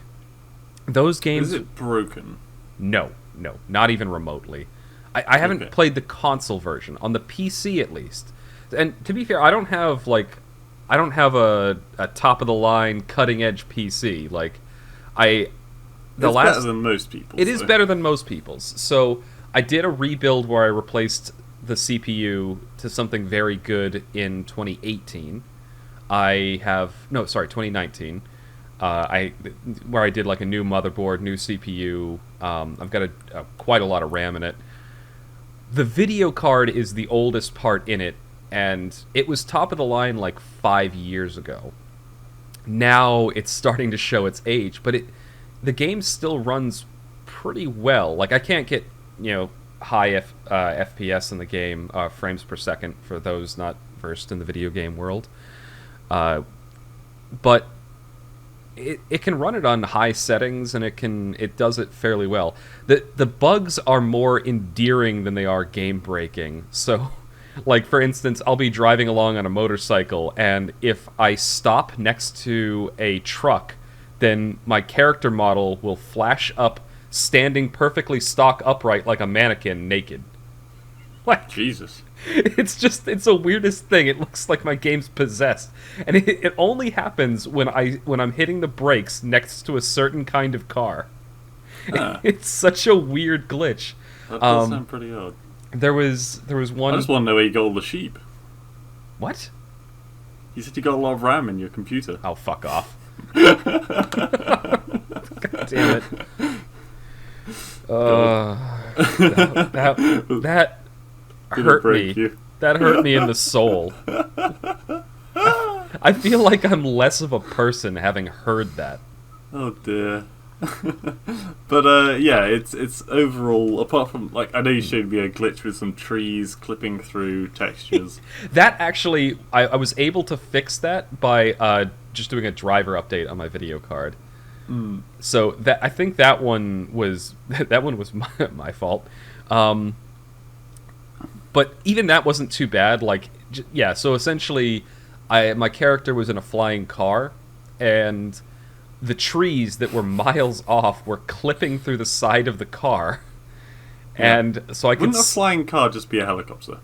[SPEAKER 1] those games...
[SPEAKER 2] Is it broken?
[SPEAKER 1] No, not even remotely. I haven't played the console version, on the PC at least. And to be fair, I don't have a top of the line cutting edge PC. Like, it's
[SPEAKER 2] better than most people's.
[SPEAKER 1] It is better than most people's. So I did a rebuild where I replaced the CPU to something very good in 2018. 2019. Where I did like a new motherboard, new CPU. I've got quite a lot of RAM in it. The video card is the oldest part in it, and it was top of the line like 5 years ago. Now it's starting to show its age, but the game still runs pretty well. Like, I can't get, high FPS in the game, frames per second, for those not versed in the video game world. But it can run it on high settings, and it does it fairly well. The bugs are more endearing than they are game breaking. So, like, for instance, I'll be driving along on a motorcycle, and if I stop next to a truck, then my character model will flash up standing perfectly stock upright like a mannequin, naked. Like,
[SPEAKER 2] Jesus.
[SPEAKER 1] It's the weirdest thing. It looks like my game's possessed. And it only happens when I'm hitting the brakes next to a certain kind of car. It's such a weird glitch.
[SPEAKER 2] That does sound pretty odd.
[SPEAKER 1] There was one...
[SPEAKER 2] I just want to know where you got all the sheep.
[SPEAKER 1] What?
[SPEAKER 2] You said you got a lot of RAM in your computer.
[SPEAKER 1] Oh, fuck off. God damn it. That hurt me. That hurt me in the soul. I feel like I'm less of a person having heard that.
[SPEAKER 2] Oh dear. But yeah, it's overall, apart from, like, I know you showed me a glitch with some trees clipping through textures.
[SPEAKER 1] That actually, I was able to fix that by just doing a driver update on my video card. So I think that one was my fault. But even that wasn't too bad. Like, yeah. So essentially, my character was in a flying car, and the trees that were miles off were clipping through the side of the car, and so I could.
[SPEAKER 2] Wouldn't a flying car just be a helicopter?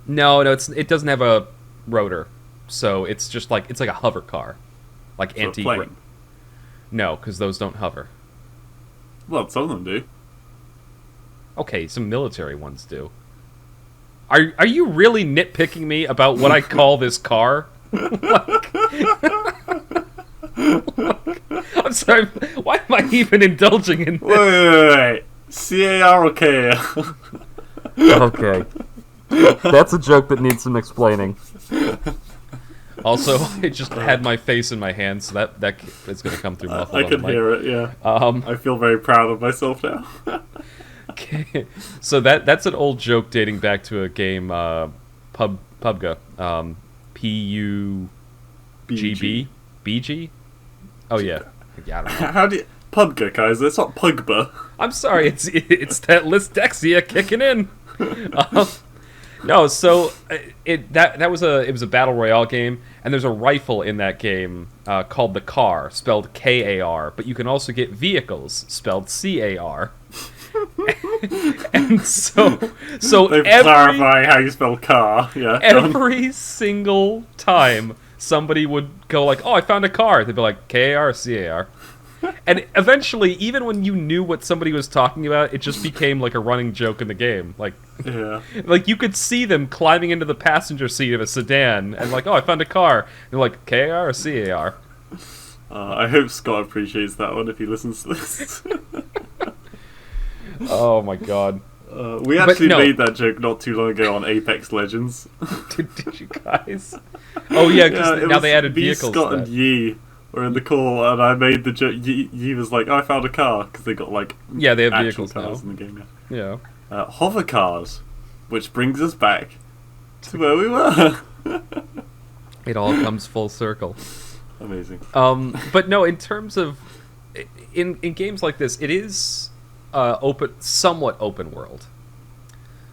[SPEAKER 1] No, it doesn't have a rotor, so it's just like a hover car, like
[SPEAKER 2] So a plane?
[SPEAKER 1] No, because those don't hover.
[SPEAKER 2] Well, some of them do.
[SPEAKER 1] Okay, some military ones do. Are you really nitpicking me about what I call this car? I'm sorry. Why am I even indulging in this?
[SPEAKER 2] Wait. C-A-R-O-K.
[SPEAKER 1] Okay. That's a joke that needs some explaining. Also, I just had my face in my hand, so that is going to come through muffled.
[SPEAKER 2] I can hear it, yeah. I feel very proud of myself now.
[SPEAKER 1] Okay. So that's an old joke dating back to a game, PUBG. PUGB? BG? Oh, yeah. Yeah, I don't know.
[SPEAKER 2] How do you... PUBG, guys, it's not Pugba.
[SPEAKER 1] I'm sorry, it's that Lysdexia kicking in. No, so it was a battle royale game, and there's a rifle in that game called the Car, spelled KAR, but you can also get vehicles spelled CAR. And so
[SPEAKER 2] They've clarified how you spell car. Yeah.
[SPEAKER 1] Every single time somebody would go like, "Oh, I found a car," they'd be like KAR or CAR. And eventually, even when you knew what somebody was talking about, it just became like a running joke in the game. Like,
[SPEAKER 2] yeah.
[SPEAKER 1] Like you could see them climbing into the passenger seat of a sedan and like, "Oh, I found a car." And they're like, KAR or CAR?
[SPEAKER 2] I hope Scott appreciates that one if he listens to this.
[SPEAKER 1] Oh my god.
[SPEAKER 2] We actually made that joke not too long ago on Apex Legends.
[SPEAKER 1] Did you guys? Oh yeah, because now they added vehicles.
[SPEAKER 2] Scott and Yi were in the call, and I made the joke. Yi was like, "Oh, I found a car," because they got like
[SPEAKER 1] they have
[SPEAKER 2] vehicles
[SPEAKER 1] cars
[SPEAKER 2] now in the game.
[SPEAKER 1] Yeah.
[SPEAKER 2] Hover cars, which brings us back to where we were.
[SPEAKER 1] It all comes full circle.
[SPEAKER 2] Amazing.
[SPEAKER 1] But no, in terms of in games like this, it is somewhat open world.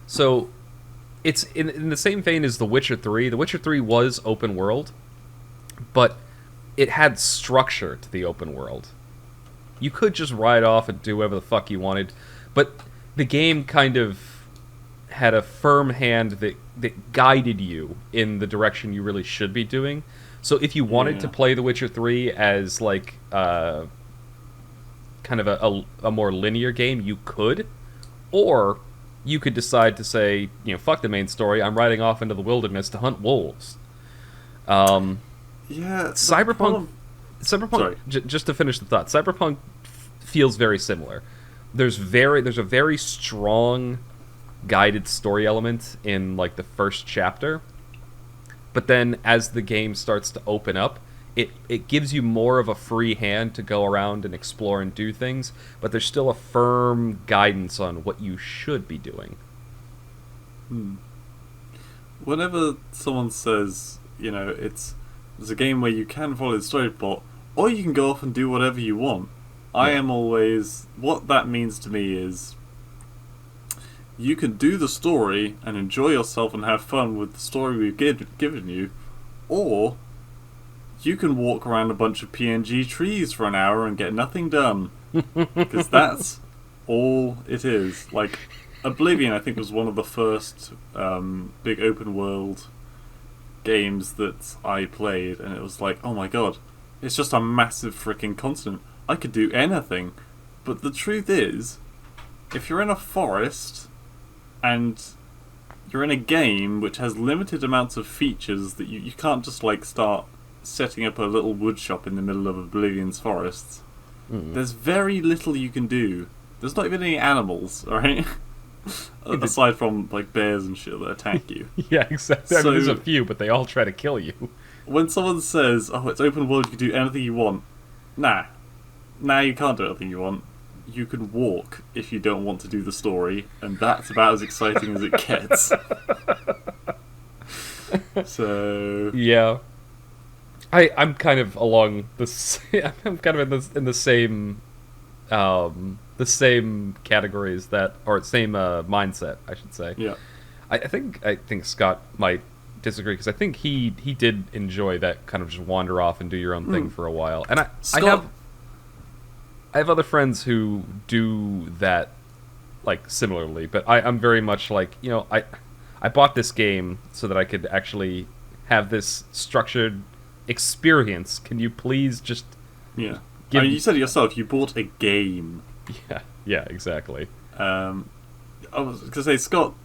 [SPEAKER 1] So it's in the same vein as The Witcher 3. The Witcher 3 was open world, but it had structure to the open world. You could just ride off and do whatever the fuck you wanted, but the game kind of had a firm hand that guided you in the direction you really should be doing. So if you wanted to play The Witcher 3 as like kind of a more linear game, you could, or you could decide to say, fuck the main story, I'm riding off into the wilderness to hunt wolves. Cyberpunk,
[SPEAKER 2] Sorry.
[SPEAKER 1] just to finish the thought, Cyberpunk feels very similar. There's a very strong guided story element in like the first chapter, but then as the game starts to open up, it gives you more of a free hand to go around and explore and do things, but there's still a firm guidance on what you should be doing.
[SPEAKER 2] Whenever someone says, it's a game where you can follow the story plot, or you can go off and do whatever you want, I am always... What that means to me is you can do the story and enjoy yourself and have fun with the story we've given you, or you can walk around a bunch of PNG trees for an hour and get nothing done. Because that's all it is. Like, Oblivion, I think, was one of the first big open world games that I played, and it was like, oh my god, it's just a massive freaking continent. I could do anything. But the truth is, if you're in a forest and you're in a game which has limited amounts of features, that you can't just like start setting up a little wood shop in the middle of Oblivion's forests. There's very little you can do. There's not even any animals, alright? Aside from like bears and shit that attack you.
[SPEAKER 1] Yeah, exactly. I mean, there's a few, but they all try to kill you.
[SPEAKER 2] When someone says, "Oh, it's open world, you can do anything you want," nah, you can't do anything you want. You can walk if you don't want to do the story, and that's about as exciting as it gets. So
[SPEAKER 1] yeah, I'm kind of along this. I'm kind of in the same categories or same mindset, I should say.
[SPEAKER 2] Yeah,
[SPEAKER 1] I think Scott might disagree, because I think he did enjoy that kind of just wander off and do your own thing for a while, and I have other friends who do that like similarly, but I'm very much like, I bought this game so that I could actually have this structured experience. Can you please just
[SPEAKER 2] you said it yourself, you bought a game.
[SPEAKER 1] Yeah, exactly.
[SPEAKER 2] I was going to say, Scott,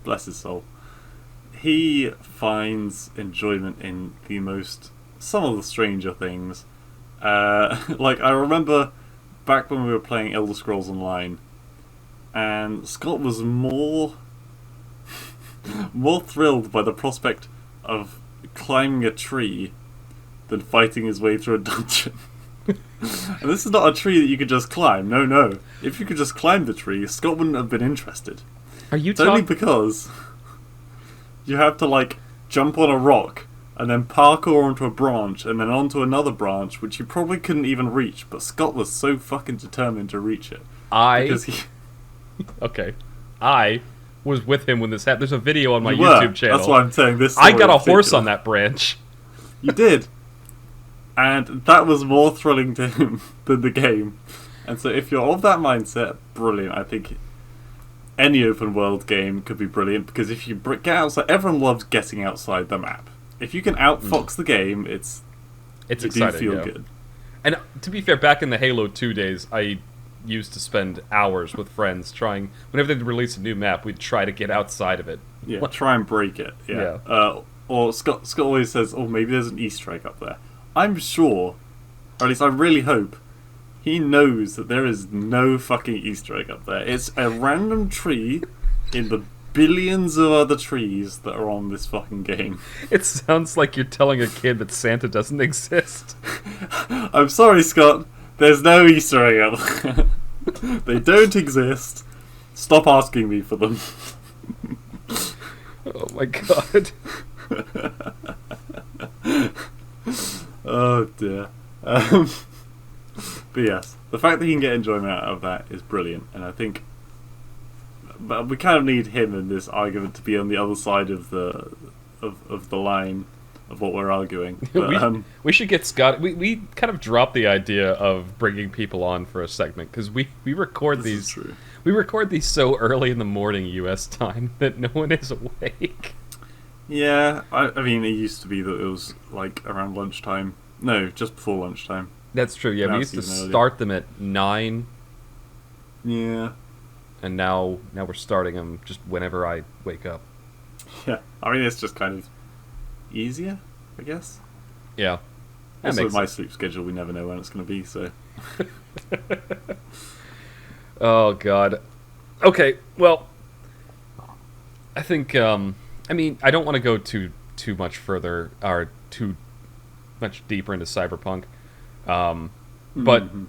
[SPEAKER 2] bless his soul, he finds enjoyment in some of the stranger things. Like, I remember back when we were playing Elder Scrolls Online, and Scott was more more thrilled by the prospect of climbing a tree than fighting his way through a dungeon. And this is not a tree that you could just climb. No, no. If you could just climb the tree, Scott wouldn't have been interested.
[SPEAKER 1] Are you
[SPEAKER 2] It's only because you have to, like, jump on a rock and then parkour onto a branch and then onto another branch, which you probably couldn't even reach, but Scott was so fucking determined to reach it. Because he...
[SPEAKER 1] Okay. I was with him when this happened. There's a video on my
[SPEAKER 2] You
[SPEAKER 1] YouTube
[SPEAKER 2] were.
[SPEAKER 1] channel.
[SPEAKER 2] That's why I'm saying this
[SPEAKER 1] I
[SPEAKER 2] story
[SPEAKER 1] got a
[SPEAKER 2] in
[SPEAKER 1] horse
[SPEAKER 2] particular.
[SPEAKER 1] on that branch.
[SPEAKER 2] You did. And that was more thrilling to him than the game. And so if you're of that mindset, brilliant. I think any open world game could be brilliant, because if you get outside, everyone loves getting outside the map. If you can outfox the game, it's you
[SPEAKER 1] exciting.
[SPEAKER 2] do feel
[SPEAKER 1] Yeah.
[SPEAKER 2] good.
[SPEAKER 1] And to be fair, back in the Halo 2 days, I used to spend hours with friends trying. Whenever they'd release a new map, we'd try to get outside of it.
[SPEAKER 2] Yeah, try and break it. Yeah. Or Scott always says, "Oh, maybe there's an Easter egg up there." I'm sure, or at least I really hope, he knows that there is no fucking Easter egg up there. It's a random tree in the billions of other trees that are on this fucking game.
[SPEAKER 1] It sounds like you're telling a kid that Santa doesn't exist.
[SPEAKER 2] I'm sorry, Scott. There's no Easter egg up there. They don't exist. Stop asking me for them.
[SPEAKER 1] Oh my god.
[SPEAKER 2] Oh dear. But yes, the fact that he can get enjoyment out of that is brilliant, and I think, but we kind of need him in this argument to be on the other side of the line of what we're arguing. But,
[SPEAKER 1] we should get Scott. We kind of dropped the idea of bringing people on for a segment because we record
[SPEAKER 2] this
[SPEAKER 1] these.
[SPEAKER 2] is true.
[SPEAKER 1] We record these so early in the morning U.S. time that no one is awake.
[SPEAKER 2] Yeah, I mean, it used to be that it was like around lunchtime. No, just before lunchtime.
[SPEAKER 1] That's true. Yeah,
[SPEAKER 2] Now
[SPEAKER 1] we
[SPEAKER 2] it's
[SPEAKER 1] used to
[SPEAKER 2] even earlier.
[SPEAKER 1] start them at 9,
[SPEAKER 2] Yeah.
[SPEAKER 1] and now we're starting them just whenever I wake up.
[SPEAKER 2] Yeah. I mean, it's just kind of easier, I guess.
[SPEAKER 1] Yeah, that
[SPEAKER 2] Also,
[SPEAKER 1] makes
[SPEAKER 2] my
[SPEAKER 1] sense.
[SPEAKER 2] sleep schedule, we never know when it's going to be, so.
[SPEAKER 1] Oh god. Okay, well, I think I mean, I don't want to go too much further or too much deeper into Cyberpunk, but
[SPEAKER 2] Mhm.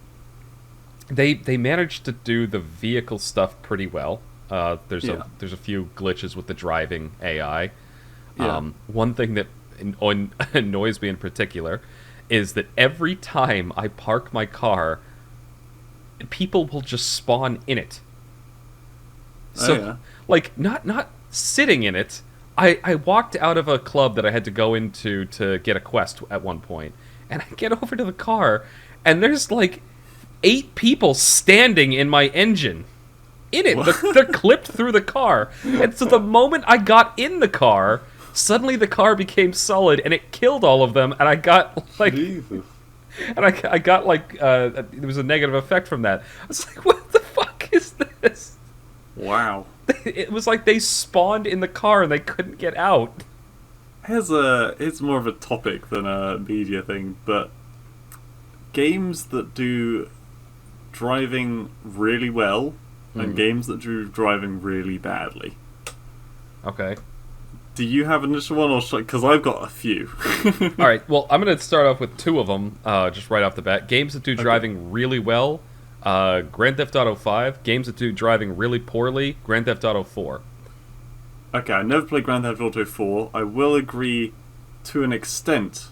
[SPEAKER 1] they managed to do the vehicle stuff pretty well. There's
[SPEAKER 2] Yeah.
[SPEAKER 1] a few glitches with the driving AI.
[SPEAKER 2] Yeah.
[SPEAKER 1] One thing that annoys me in particular is that every time I park my car, people will just spawn in it. So,
[SPEAKER 2] yeah.
[SPEAKER 1] like, not sitting in it. I walked out of a club that I had to go into to get a quest at one point, and I get over to the car, and there's like 8 people standing in my engine. In it. They're clipped through the car. And so the moment I got in the car, suddenly the car became solid, and it killed all of them, and I got like...
[SPEAKER 2] Jesus.
[SPEAKER 1] And I got like there was a negative effect from that. I was like, what the fuck is this?
[SPEAKER 2] Wow.
[SPEAKER 1] It was like they spawned in the car and they couldn't get out.
[SPEAKER 2] It's more of a topic than a media thing, but games that do driving really well and games that do driving really badly.
[SPEAKER 1] Okay.
[SPEAKER 2] Do you have an initial one, or because I've got a few?
[SPEAKER 1] All right. Well, I'm gonna start off with 2 of them, just right off the bat. Games that do driving really well. Grand Theft Auto 5. Games that do driving really poorly. Grand Theft Auto 4.
[SPEAKER 2] Okay, I never played Grand Theft Auto 4. I will agree to an extent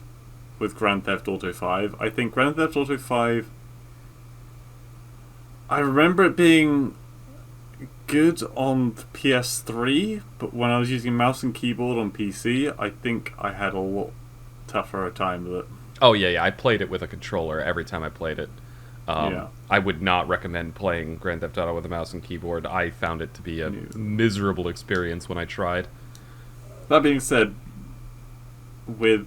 [SPEAKER 2] with Grand Theft Auto 5. I think Grand Theft Auto 5... I remember it being good on the PS3, but when I was using mouse and keyboard on PC, I think I had a lot tougher a time with it.
[SPEAKER 1] Oh yeah. I played it with a controller every time I played it.
[SPEAKER 2] Yeah.
[SPEAKER 1] I would not recommend playing Grand Theft Auto with a mouse and keyboard. I found it to be a miserable experience when I tried.
[SPEAKER 2] That being said, with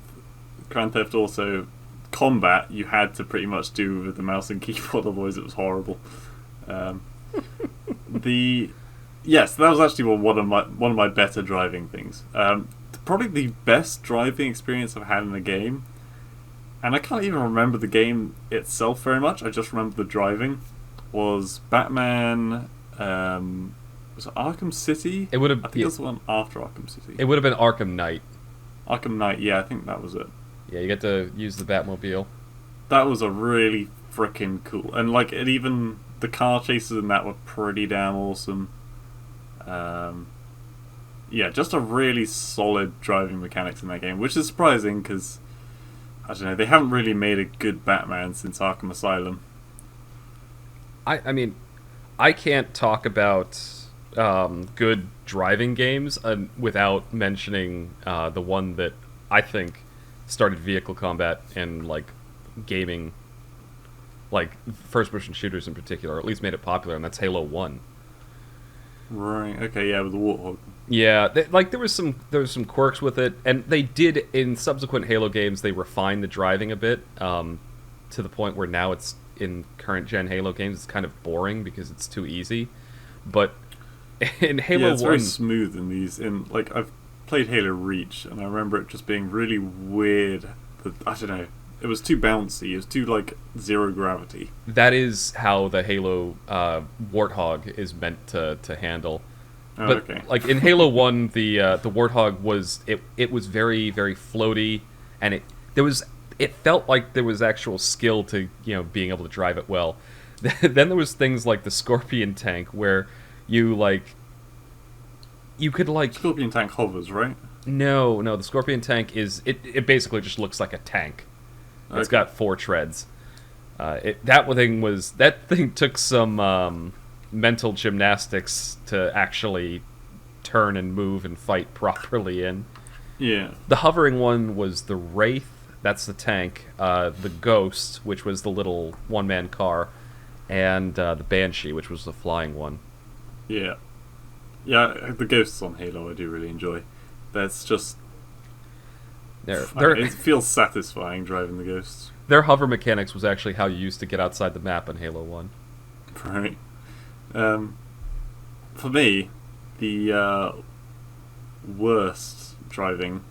[SPEAKER 2] Grand Theft Auto combat, you had to pretty much do with the mouse and keyboard, otherwise it was horrible. Yes, that was actually one of my better driving things. Probably the best driving experience I've had in a game, and I can't even remember the game itself very much. I just remember the driving. Was Batman Was it Arkham City?
[SPEAKER 1] It would have.
[SPEAKER 2] I think that's the one after Arkham City.
[SPEAKER 1] It would have been Arkham Knight.
[SPEAKER 2] Arkham Knight, yeah, I think that was it.
[SPEAKER 1] Yeah, you get to use the Batmobile.
[SPEAKER 2] That was a really freaking cool, and like it even the car chases in that were pretty damn awesome. Yeah, just a really solid driving mechanics in that game, which is surprising because I don't know, they haven't really made a good Batman since Arkham Asylum.
[SPEAKER 1] I mean, I can't talk about good driving games without mentioning the one that I think started vehicle combat and like gaming, like first-person shooters in particular, or at least made it popular, and that's Halo 1.
[SPEAKER 2] Right. Okay. Yeah, with the Warthog.
[SPEAKER 1] Yeah, there was some quirks with it, and they did in subsequent Halo games. They refined the driving a bit to the point where now it's in current gen Halo games. It's kind of boring because it's too easy. But in Halo 1,
[SPEAKER 2] it's very smooth in these. In like I've played Halo Reach, and I remember it just being really weird. I don't know. It was too bouncy. It was too like zero gravity.
[SPEAKER 1] that is how the Halo Warthog is meant to handle.
[SPEAKER 2] Oh,
[SPEAKER 1] But
[SPEAKER 2] okay.
[SPEAKER 1] like in Halo 1, the Warthog was it was very very floaty, and it felt like there was actual skill to being able to drive it well. Then there was things like the Scorpion tank where you could like
[SPEAKER 2] Scorpion tank hovers, right?
[SPEAKER 1] no the Scorpion tank it basically just looks like a tank. It's
[SPEAKER 2] Okay.
[SPEAKER 1] got 4 treads. That thing took some mental gymnastics to actually turn and move and fight properly in.
[SPEAKER 2] Yeah.
[SPEAKER 1] The hovering one was the Wraith, that's the tank, the Ghost, which was the little one-man car, and the Banshee, which was the flying one.
[SPEAKER 2] Yeah. Yeah, the ghosts on Halo I do really enjoy. That's just... It feels satisfying driving the ghosts.
[SPEAKER 1] Their hover mechanics was actually how you used to get outside the map in Halo 1.
[SPEAKER 2] Right. For me, the worst driving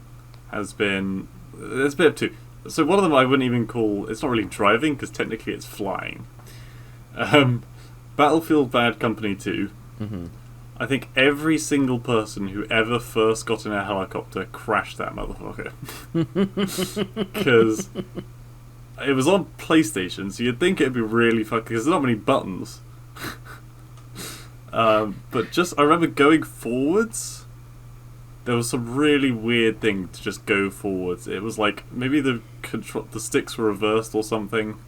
[SPEAKER 2] has been... There's a bit of two. So one of them I wouldn't even call... It's not really driving, because technically it's flying. Battlefield Bad Company 2.
[SPEAKER 1] Mm-hmm.
[SPEAKER 2] I think every single person who ever first got in a helicopter crashed that motherfucker. Because it was on PlayStation, so you'd think it'd be really fucking... Because there's not many buttons. But just... I remember going forwards. There was some really weird thing to just go forwards. It was like... Maybe the sticks were reversed or something.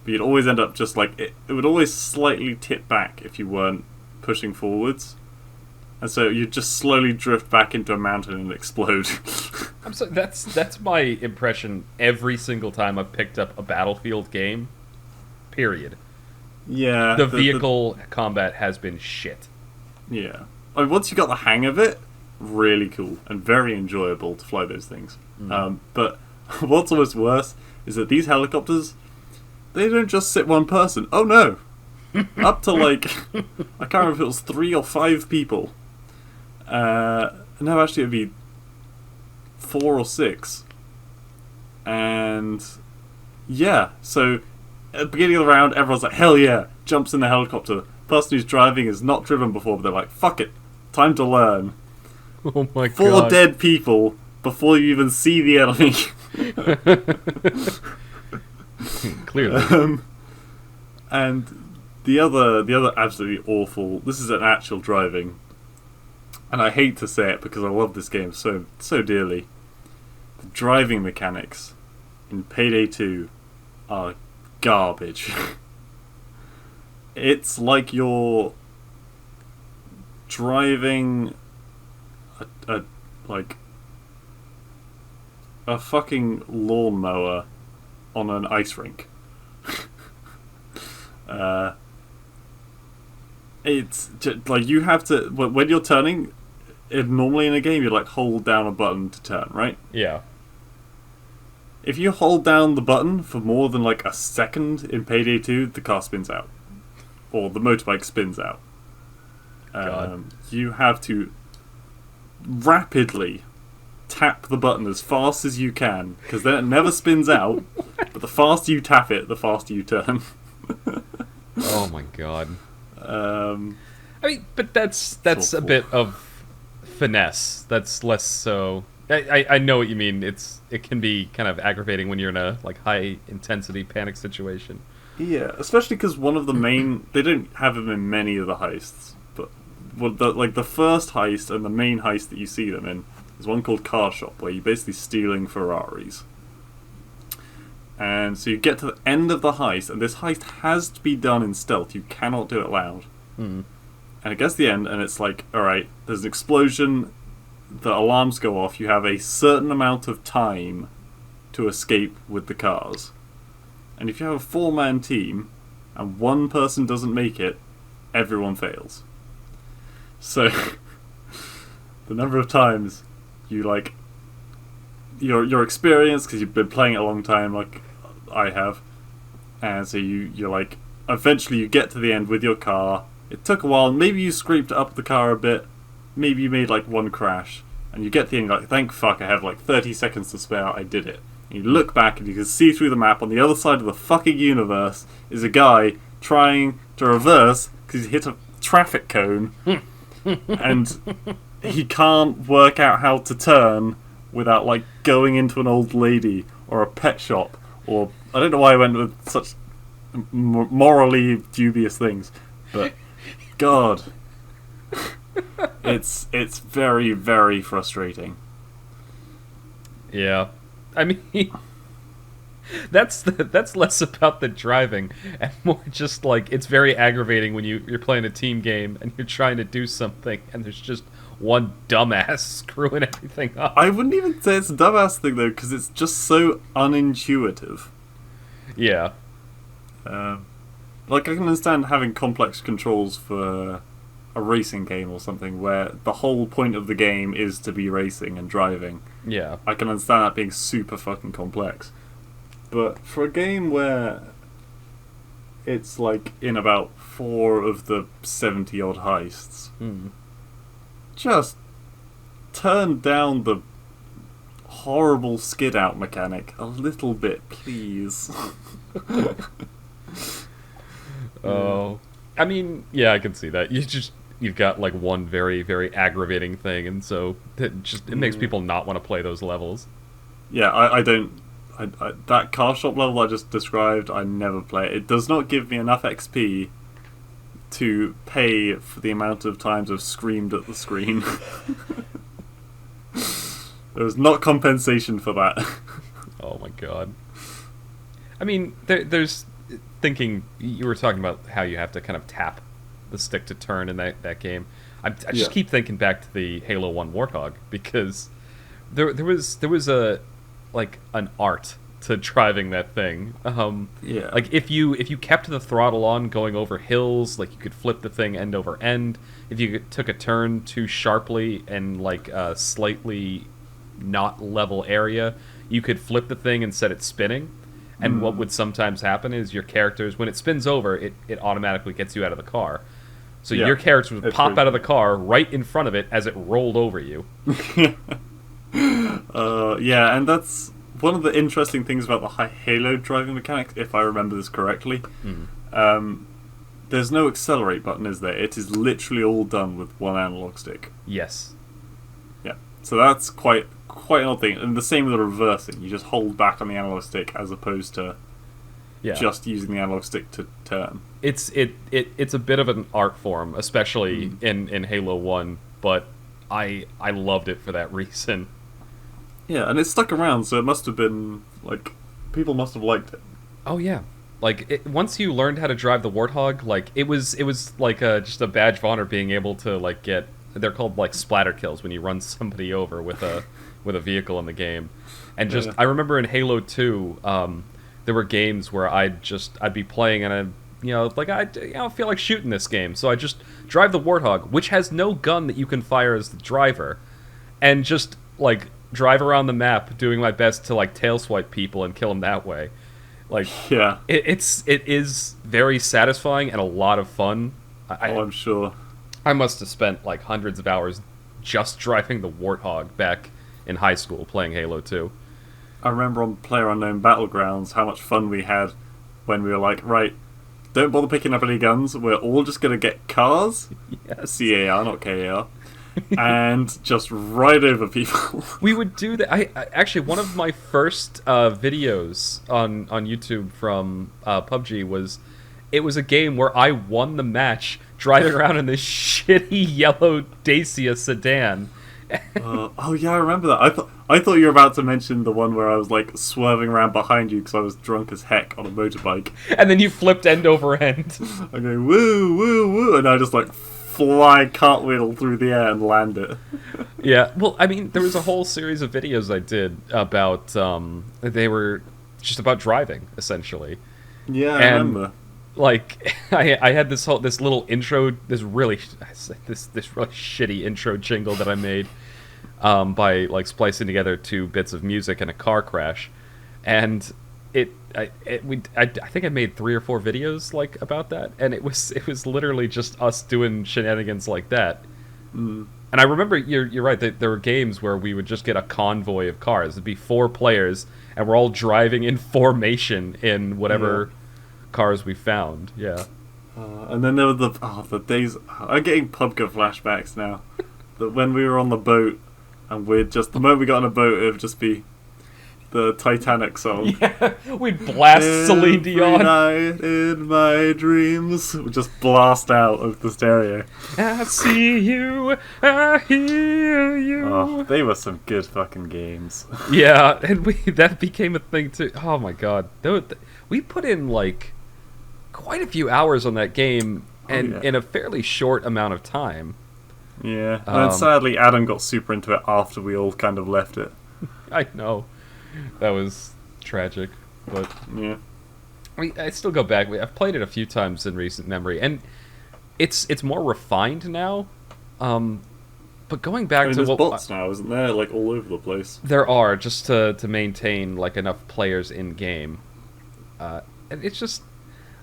[SPEAKER 2] But you'd always end up just like... It would always slightly tip back if you weren't pushing forwards. And so you just slowly drift back into a mountain and explode.
[SPEAKER 1] I'm sorry, that's my impression every single time I've picked up a Battlefield game. Period.
[SPEAKER 2] Yeah.
[SPEAKER 1] The vehicle combat has been shit.
[SPEAKER 2] Yeah. I mean, once you got the hang of it, really cool and very enjoyable to fly those things. But what's almost worse is that these helicopters, they don't just sit one person. Oh no! Up to like, I can't remember if it was 3 or 5 people. No, actually it'd be 4 or 6. And yeah, so at the beginning of the round, everyone's like, hell yeah, jumps in the helicopter. The person who's driving is not driven before, but they're like, fuck it, time to learn.
[SPEAKER 1] Oh my god.
[SPEAKER 2] 4 dead people before you even see the enemy.
[SPEAKER 1] Clearly.
[SPEAKER 2] And the other absolutely awful... This is an actual driving. And I hate to say it because I love this game so dearly. The driving mechanics in Payday 2 are garbage. It's like you're driving a fucking lawnmower on an ice rink. It's just, like you have to when you're turning. Normally in a game, you like hold down a button to turn, right?
[SPEAKER 1] Yeah.
[SPEAKER 2] If you hold down the button for more than like a second in Payday 2, the car spins out, or the motorbike spins out. You have to rapidly tap the button as fast as you can, because then it never spins out. But the faster you tap it, the faster you turn.
[SPEAKER 1] Oh my god. I mean, but that's a bit of finesse. That's less so. I know what you mean. It can be kind of aggravating when you're in a like high intensity panic situation.
[SPEAKER 2] Yeah, especially because one of the main they don't have them in many of the heists, but the first heist and the main heist that you see them in is one called Car Shop, where you're basically stealing Ferraris. And so you get to the end of the heist, and this heist has to be done in stealth. You cannot do it loud.
[SPEAKER 1] Mm.
[SPEAKER 2] And it gets to the end, and it's like, alright, there's an explosion, the alarms go off, you have a certain amount of time to escape with the cars. And if you have a 4-man team, and one person doesn't make it, everyone fails. So, the number of times you, like, your experience, because you've been playing it a long time, like I have, and so you're like, eventually you get to the end with your car. It took a while, maybe you scraped up the car a bit, maybe you made like one crash, and you get to the end like, thank fuck, I have like 30 seconds to spare, I did it. And you look back and you can see through the map, on the other side of the fucking universe is a guy trying to reverse because he hit a traffic cone and he can't work out how to turn without like going into an old lady or a pet shop, or I don't know why I went with such morally dubious things, but God, it's very, very frustrating.
[SPEAKER 1] Yeah, I mean, that's less about the driving and more just like it's very aggravating when you're playing a team game and you're trying to do something and there's just one dumbass screwing everything up.
[SPEAKER 2] I wouldn't even say it's a dumbass thing though, because it's just so unintuitive.
[SPEAKER 1] Yeah.
[SPEAKER 2] Like I can understand having complex controls for a racing game or something where the whole point of the game is to be racing and driving.
[SPEAKER 1] Yeah.
[SPEAKER 2] I can understand that being super fucking complex. But for a game where it's like in about 4 of the 70 odd heists, just turn down the horrible skid out mechanic a little bit, please.
[SPEAKER 1] Oh, I mean, yeah, I can see that. You've got like one very, very aggravating thing, and so it makes people not want to play those levels.
[SPEAKER 2] Yeah, I don't. That car shop level I just described, I never play it. It does not give me enough XP to pay for the amount of times I've screamed at the screen. There was not compensation for that.
[SPEAKER 1] Oh my god. I mean, there's thinking, you were talking about how you have to kind of tap the stick to turn in that game. I just keep thinking back to the Halo 1 Warthog, because there was a like an art to driving that thing. Like if you kept the throttle on going over hills, like you could flip the thing end over end. If you took a turn too sharply and like a slightly not level area, you could flip the thing and set it spinning. And what would sometimes happen is your characters, when it spins over, it automatically gets you out of the car. So your characters would pop out of the car right in front of it as it rolled over you.
[SPEAKER 2] Yeah, and that's one of the interesting things about the Halo driving mechanics, if I remember this correctly. There's no accelerate button, is there? It is literally all done with one analog stick.
[SPEAKER 1] Yes.
[SPEAKER 2] Yeah, so that's quite an odd thing. And the same with the reversing. You just hold back on the analog stick as opposed to just using the analog stick to turn.
[SPEAKER 1] It's a bit of an art form, especially in Halo 1, but I loved it for that reason.
[SPEAKER 2] Yeah, and it stuck around, so it must have been, like, people must have liked it.
[SPEAKER 1] Oh yeah. Like, once you learned how to drive the Warthog, like, it was like just a badge of honor being able to, like, get... They're called, like, splatter kills when you run somebody over with a vehicle in the game. And just... I remember in Halo 2, there were games where I'd be playing and I don't feel like shooting this game, so I just drive the Warthog, which has no gun that you can fire as the driver, and just, like, drive around the map doing my best to, like, tail swipe people and kill them that way. Like, it is very satisfying and a lot of fun.
[SPEAKER 2] I'm sure.
[SPEAKER 1] I must have spent, like, hundreds of hours just driving the Warthog back in high school playing Halo 2.
[SPEAKER 2] I remember on PlayerUnknown Battlegrounds how much fun we had when we were like, right, don't bother picking up any guns. We're all just gonna get cars,
[SPEAKER 1] Yes.
[SPEAKER 2] CAR, not KAR, and just ride over people.
[SPEAKER 1] We would do that. I actually, one of my first videos on YouTube from PUBG was, it was a game where I won the match driving around in this shitty yellow Dacia sedan.
[SPEAKER 2] Oh yeah, I remember that. I thought you were about to mention the one where I was like swerving around behind you because I was drunk as heck on a motorbike.
[SPEAKER 1] And then you flipped end over end.
[SPEAKER 2] I go woo woo woo, and I just like fly cartwheel through the air and land it.
[SPEAKER 1] Yeah, well, I mean, there was a whole series of videos I did about, they were just about driving, essentially.
[SPEAKER 2] Yeah, I remember.
[SPEAKER 1] Like, I had this little intro, this really shitty intro jingle that I made, by, like, splicing together 2 bits of music in a car crash. And I think I made 3 or 4 videos, like, about that, and it was literally just us doing shenanigans like that.
[SPEAKER 2] Mm.
[SPEAKER 1] And I remember, you're right, that there were games where we would just get a convoy of cars. It'd be 4 players, and we're all driving in formation in whatever cars we found. Yeah.
[SPEAKER 2] And then there were the days. I'm getting PUBG flashbacks now. That when we were on the boat, and the moment we got on a boat, it would just be the Titanic song.
[SPEAKER 1] Yeah, we'd blast Celine Dion.
[SPEAKER 2] Every night in my dreams, we'd just blast out of the stereo.
[SPEAKER 1] I see you, I hear you.
[SPEAKER 2] Oh, they were some good fucking games.
[SPEAKER 1] Yeah, and that became a thing too. Oh my god, we put in like quite a few hours on that game, and in a fairly short amount of time.
[SPEAKER 2] Yeah, and sadly Adam got super into it after we all kind of left it.
[SPEAKER 1] I know. That was tragic, but
[SPEAKER 2] yeah,
[SPEAKER 1] I still go back. I've played it a few times in recent memory, and it's more refined now. But going back to
[SPEAKER 2] there's bots now, isn't there? Like all over the place.
[SPEAKER 1] There are, just to maintain like enough players in game. And it's just,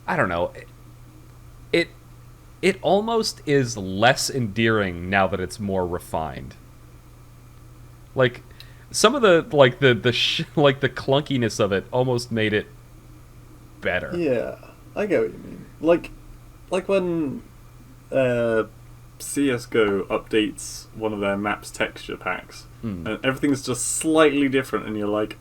[SPEAKER 1] I don't know. It almost is less endearing now that it's more refined. Like, some of the like the clunkiness of it almost made it better.
[SPEAKER 2] Yeah, I get what you mean. Like when CS:GO updates one of their maps texture packs, and everything's just slightly different, and you're like,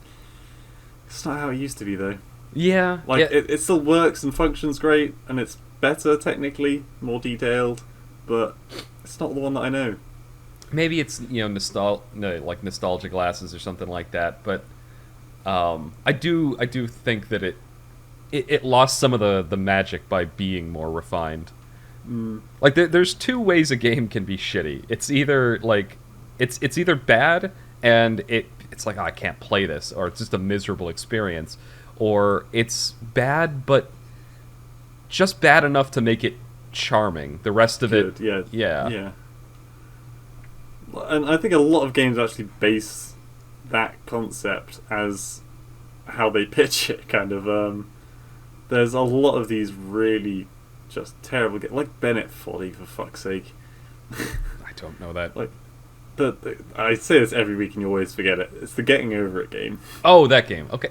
[SPEAKER 2] it's not how it used to be though.
[SPEAKER 1] Yeah,
[SPEAKER 2] like it still works and functions great, and it's better technically, more detailed, but it's not the one that I know.
[SPEAKER 1] Maybe it's like nostalgia glasses or something like that, but I do think that it lost some of the magic by being more refined. Like there's 2 ways a game can be shitty. It's either like it's either bad and it's like, oh, I can't play this, or it's just a miserable experience, or it's bad but just bad enough to make it charming. The rest of it, yeah.
[SPEAKER 2] And I think a lot of games actually base that concept as how they pitch it, kind of. There's a lot of these really just terrible games, like Bennett Folly, for fuck's sake.
[SPEAKER 1] I don't know that.
[SPEAKER 2] Like, I say this every week and you always forget it. It's the Getting Over It game.
[SPEAKER 1] Oh, that game. Okay.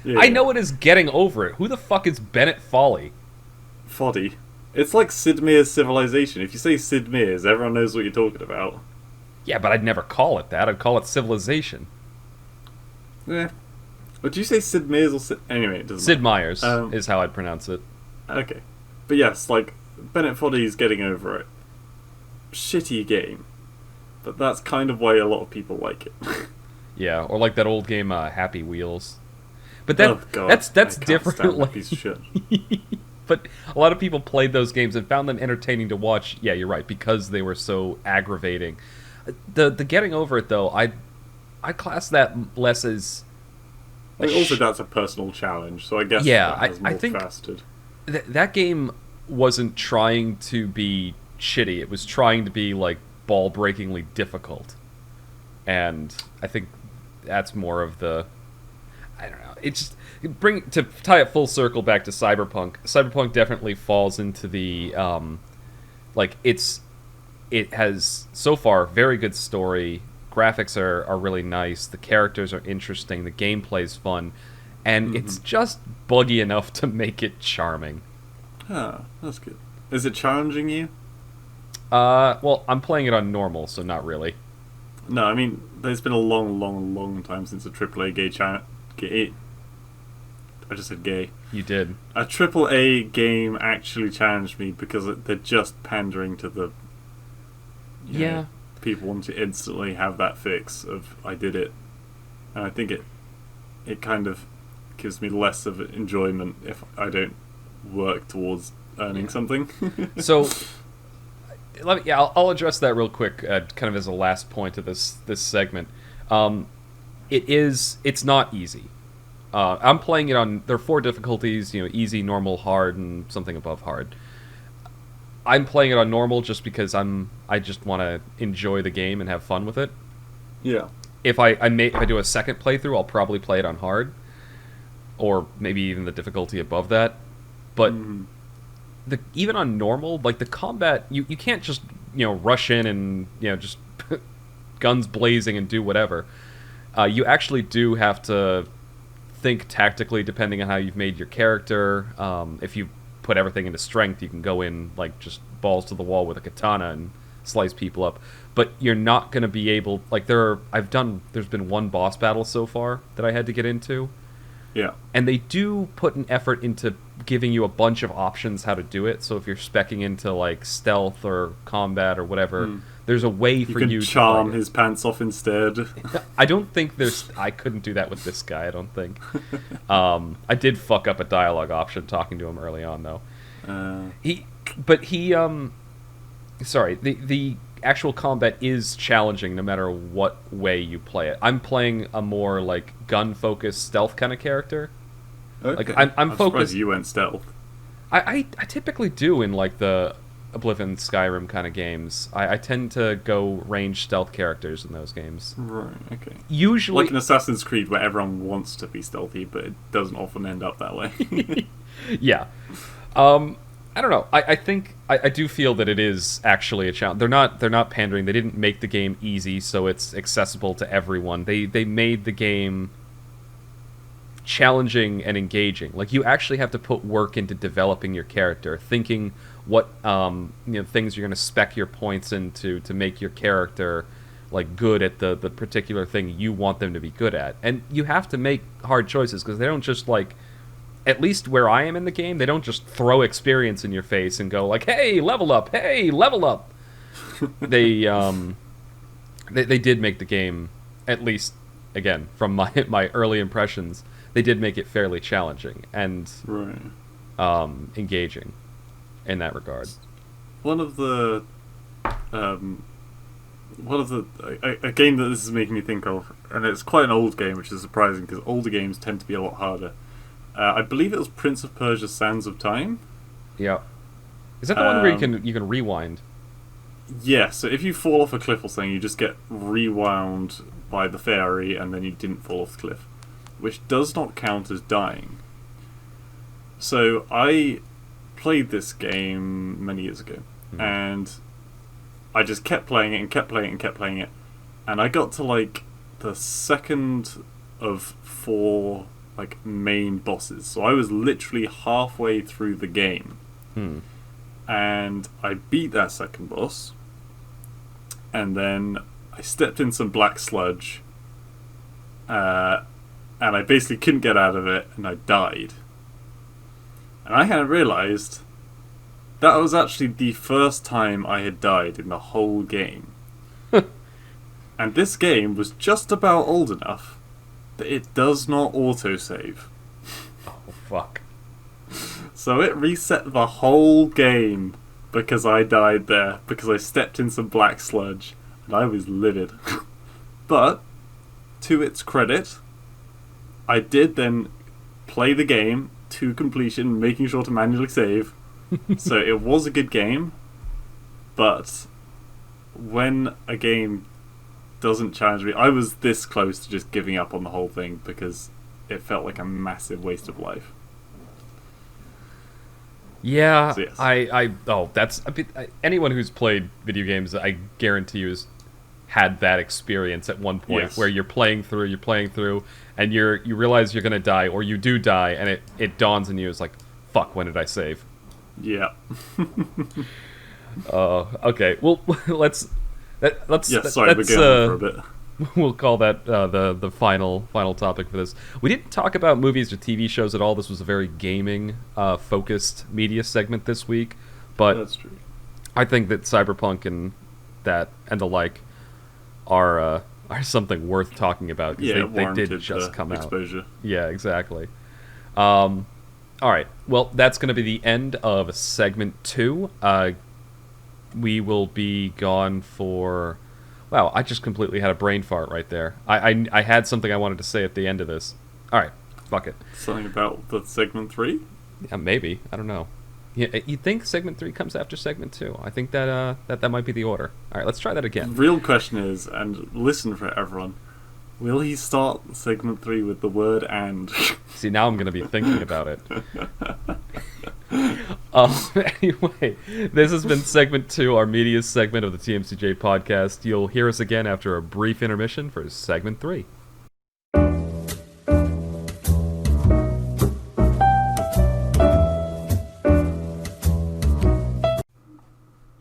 [SPEAKER 2] Yeah.
[SPEAKER 1] I know it is Getting Over It. Who the fuck is Bennett Folly?
[SPEAKER 2] Foddy. It's like Sid Meier's Civilization. If you say Sid Meier's, everyone knows what you're talking about.
[SPEAKER 1] Yeah, but I'd never call it that. I'd call it Civilization.
[SPEAKER 2] Yeah. Would you say Sid Meier's or Sid... Anyway, it doesn't
[SPEAKER 1] Sid
[SPEAKER 2] matter.
[SPEAKER 1] Meier's is how I'd pronounce it.
[SPEAKER 2] Okay. But yes, like, Bennett Foddy's Getting Over It. Shitty game. But that's kind of why a lot of people like it.
[SPEAKER 1] Yeah, or like that old game, Happy Wheels. But that's different.
[SPEAKER 2] That piece of shit.
[SPEAKER 1] But a lot of people played those games and found them entertaining to watch. Yeah, you're right, because they were so aggravating. The Getting Over It, though, I class that less as...
[SPEAKER 2] also, that's a personal challenge, so I guess
[SPEAKER 1] I think that game wasn't trying to be shitty. It was trying to be, like, ball-breakingly difficult. And I think that's more of the... I don't know. It's just... To tie it full circle back to Cyberpunk, Cyberpunk definitely falls into the... It has, so far, very good story. Graphics are really nice. The characters are interesting. The gameplay's fun. And it's just buggy enough to make it charming.
[SPEAKER 2] Ah, that's good. Is it challenging you?
[SPEAKER 1] Well, I'm playing it on normal, so not really.
[SPEAKER 2] No, I mean, there's been a long, long, long time since a AAA gay. I just said gay.
[SPEAKER 1] You did.
[SPEAKER 2] A AAA game actually challenged me because they're just pandering to the.
[SPEAKER 1] Yeah.
[SPEAKER 2] People want to instantly have that fix of I did it, and I think it kind of gives me less of enjoyment if I don't work towards earning something.
[SPEAKER 1] So, I'll address that real quick, kind of as a last point of this segment. It's not easy. I'm playing it on. There are 4 difficulties: easy, normal, hard, and something above hard. I'm playing it on normal just because I just want to enjoy the game and have fun with it.
[SPEAKER 2] Yeah.
[SPEAKER 1] If I do a second playthrough, I'll probably play it on hard, or maybe even the difficulty above that. But even on normal, like the combat, you can't just rush in and just guns blazing and do whatever. You actually do have to think tactically depending on how you've made your character. If you put everything into strength, you can go in like just balls to the wall with a katana and slice people up. But you're not going to be able, like there's been 1 boss battle so far that I had to get into.
[SPEAKER 2] Yeah.
[SPEAKER 1] And they do put an effort into giving you a bunch of options how to do it. So if you're speccing into like stealth or combat or whatever, there's a way for you
[SPEAKER 2] to charm
[SPEAKER 1] to
[SPEAKER 2] his pants off instead.
[SPEAKER 1] I don't think I couldn't do that with this guy, I don't think. I did fuck up a dialogue option talking to him early on though. Sorry, the actual combat is challenging no matter what way you play it. I'm playing a more like gun-focused stealth kind of character.
[SPEAKER 2] Okay.
[SPEAKER 1] Like I'm focused.
[SPEAKER 2] Surprised you went stealth.
[SPEAKER 1] I typically do in like the Oblivion, Skyrim kind of games. I tend to go range stealth characters in those games.
[SPEAKER 2] Right. Okay.
[SPEAKER 1] Usually,
[SPEAKER 2] like in Assassin's Creed, where everyone wants to be stealthy, but it doesn't often end up that way.
[SPEAKER 1] Yeah. I don't know. I think I do feel that it is actually a challenge. They're not pandering. They didn't make the game easy, so it's accessible to everyone. They made the game challenging and engaging. Like you actually have to put work into developing your character, thinking what things you're going to spec your points into to make your character like good at the particular thing you want them to be good at. And you have to make hard choices because they don't just like. At least where I am in the game, they don't just throw experience in your face and go like, "Hey, level up! Hey, level up!" they did make the game, at least again from my early impressions, they did make it fairly challenging and engaging in that regard.
[SPEAKER 2] One of the a game that this is making me think of, and it's quite an old game, which is surprising because older games tend to be a lot harder. I believe it was Prince of Persia: Sands of Time.
[SPEAKER 1] Yeah. Is that the one where you can rewind?
[SPEAKER 2] Yeah, so if you fall off a cliff or something, you just get rewound by the fairy, and then you didn't fall off the cliff, which does not count as dying. So I played this game many years ago, and I just kept playing it and kept playing it and kept playing it, and I got to like the second of 4 like main bosses. So I was literally halfway through the game. And I beat that second boss. And then I stepped in some black sludge. And I basically couldn't get out of it and I died. And I hadn't realised that was actually the first time I had died in the whole game. And this game was just about old enough that it does not autosave.
[SPEAKER 1] Oh, fuck.
[SPEAKER 2] So it reset the whole game because I died there, because I stepped in some black sludge, and I was livid. But, to its credit, I did then play the game to completion, making sure to manually save. So it was a good game, but when a game doesn't challenge me. I was this close to just giving up on the whole thing because it felt like a massive waste of life.
[SPEAKER 1] Yeah,
[SPEAKER 2] So, yes.
[SPEAKER 1] That's a bit. Anyone who's played video games, I guarantee you, has had that experience at one point where you're playing through, and you realize you're gonna die, or you do die, and it dawns on you as like, fuck, when did I save?
[SPEAKER 2] Yeah.
[SPEAKER 1] Okay. Well, let's
[SPEAKER 2] Yeah, sorry, we're going on for a bit.
[SPEAKER 1] we'll call that the final topic for this. We didn't talk about movies or TV shows at all. This was a very gaming focused media segment this week, but
[SPEAKER 2] That's true.
[SPEAKER 1] I think that Cyberpunk and the like are something worth talking about because they did just come
[SPEAKER 2] exposure.
[SPEAKER 1] out. Yeah, exactly. All right. Well, that's going to be the end of segment 2. We will be gone for... Wow, I just completely had a brain fart right there. I had something I wanted to say at the end of this. All right, fuck it.
[SPEAKER 2] Something about the segment 3?
[SPEAKER 1] Yeah, maybe. I don't know. Yeah, you think segment 3 comes after segment 2? I think that might be the order. All right, let's try that again.
[SPEAKER 2] The real question is, and listen for everyone, will he start segment 3 with the word "and"?
[SPEAKER 1] See, now I'm going to be thinking about it. Anyway, this has been segment 2, our media segment of the TMCJ podcast. You'll hear us again after a brief intermission for segment 3.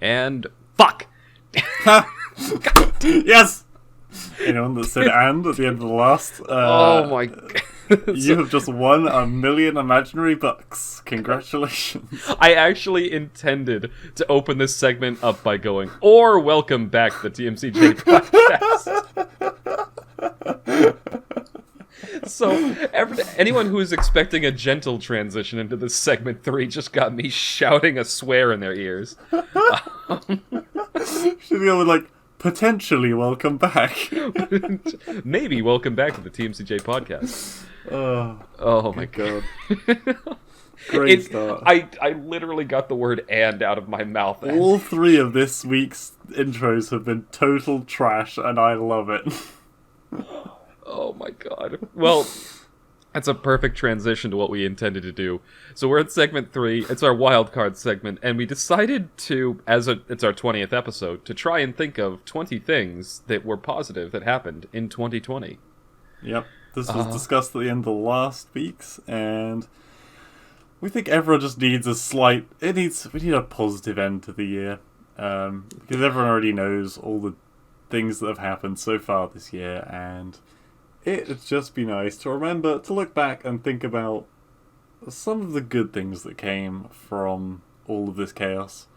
[SPEAKER 1] And fuck!
[SPEAKER 2] Yes! Anyone that said "and" at the end of the last,
[SPEAKER 1] oh my god.
[SPEAKER 2] You have just won $1 million imaginary bucks. Congratulations.
[SPEAKER 1] I actually intended to open this segment up by going, or welcome back to the TMCJ podcast. So, anyone who is expecting a gentle transition into this segment 3 just got me shouting a swear in their ears.
[SPEAKER 2] Should go with, like, potentially welcome back.
[SPEAKER 1] Maybe welcome back to the TMCJ podcast.
[SPEAKER 2] Oh
[SPEAKER 1] my
[SPEAKER 2] god. Great start.
[SPEAKER 1] I literally got the word "and" out of my mouth.
[SPEAKER 2] All 3 of this week's intros have been total trash, and I love it.
[SPEAKER 1] Oh my god. Well, that's a perfect transition to what we intended to do. So we're at segment 3. It's our wildcard segment, and we decided to, it's our 20th episode, to try and think of 20 things that were positive that happened in 2020.
[SPEAKER 2] Yep. This was discussed at the end of the last week's, and we think everyone just needs we need a positive end to the year. Because everyone already knows all the things that have happened so far this year, and it'd just be nice to remember to look back and think about some of the good things that came from all of this chaos.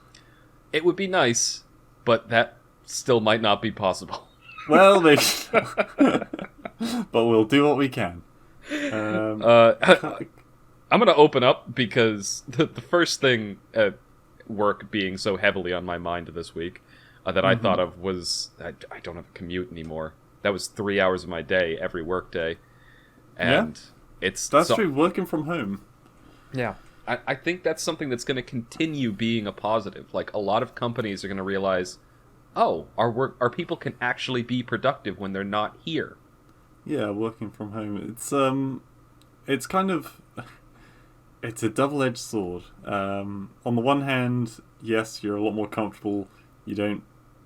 [SPEAKER 1] It would be nice, but that still might not be possible.
[SPEAKER 2] Well, maybe. But we'll do what we can.
[SPEAKER 1] I'm going to open up because the first thing at work being so heavily on my mind this week that I thought of was I don't have a commute anymore. That was 3 hours of my day every work day. And that's
[SPEAKER 2] true, working from home.
[SPEAKER 1] Yeah. I think that's something that's going to continue being a positive. Like, a lot of companies are going to realize, oh, our people can actually be productive when they're not here.
[SPEAKER 2] Yeah, working from home. It's kind of... It's a double-edged sword. On the one hand, yes, you're a lot more comfortable. You don't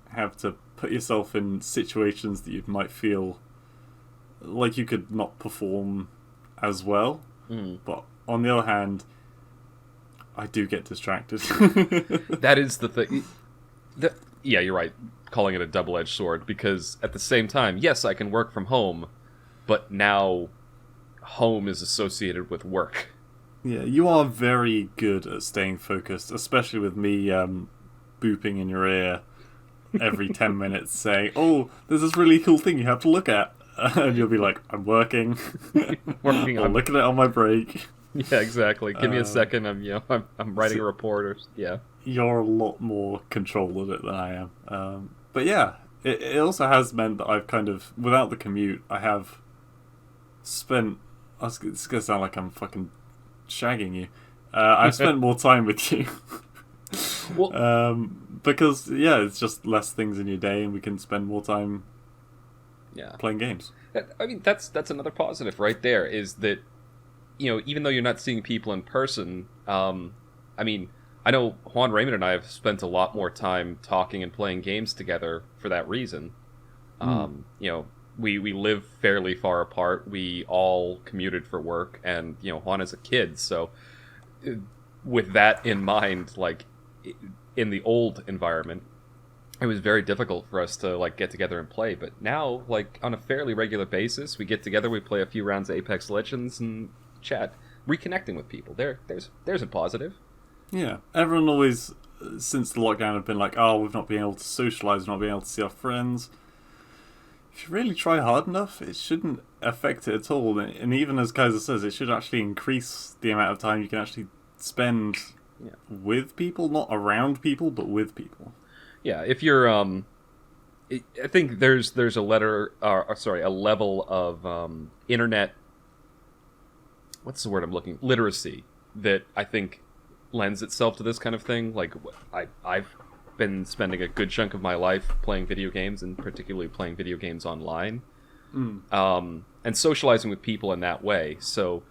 [SPEAKER 2] have to put yourself in situations that you might feel like you could not perform as well. But on the other hand, I do get distracted.
[SPEAKER 1] That is the thing. Yeah, you're right, calling it a double-edged sword, because at the same time, yes, I can work from home, but now home is associated with work.
[SPEAKER 2] Yeah, you are very good at staying focused, especially with me booping in your ear every 10 minutes saying, oh, there's this really cool thing you have to look at. And you'll be like, I'm working.
[SPEAKER 1] I'm
[SPEAKER 2] looking at it on my break.
[SPEAKER 1] Yeah, exactly. Give me a second. I'm writing a report.
[SPEAKER 2] You're a lot more control of it than I am. But yeah, it also has meant that I've kind of, without the commute, I have spent... It's going to sound like I'm fucking shagging you. I've spent more time with you.
[SPEAKER 1] Well,
[SPEAKER 2] because, yeah, it's just less things in your day and we can spend more time playing games.
[SPEAKER 1] I mean, that's another positive right there, is that, even though you're not seeing people in person, I mean, I know Juan Raymond and I have spent a lot more time talking and playing games together for that reason. We live fairly far apart. We all commuted for work, and Juan is a kid, so with that in mind, like in the old environment, it was very difficult for us to like get together and play. But now, like on a fairly regular basis, we get together, we play a few rounds of Apex Legends and chat, reconnecting with people. There's a positive.
[SPEAKER 2] Yeah, everyone always, since the lockdown, have been like, "Oh, we've not been able to socialize, we've not been able to see our friends." If you really try hard enough, it shouldn't affect it at all. And even as Kaiser says, it should actually increase the amount of time you can actually spend with people, not around people, but with people.
[SPEAKER 1] Yeah, if you're I think there's a a level of internet, what's the word I'm looking, literacy, that I think lends itself to this kind of thing. Like I've been spending a good chunk of my life playing video games, and particularly playing video games online, and socializing with people in that way. So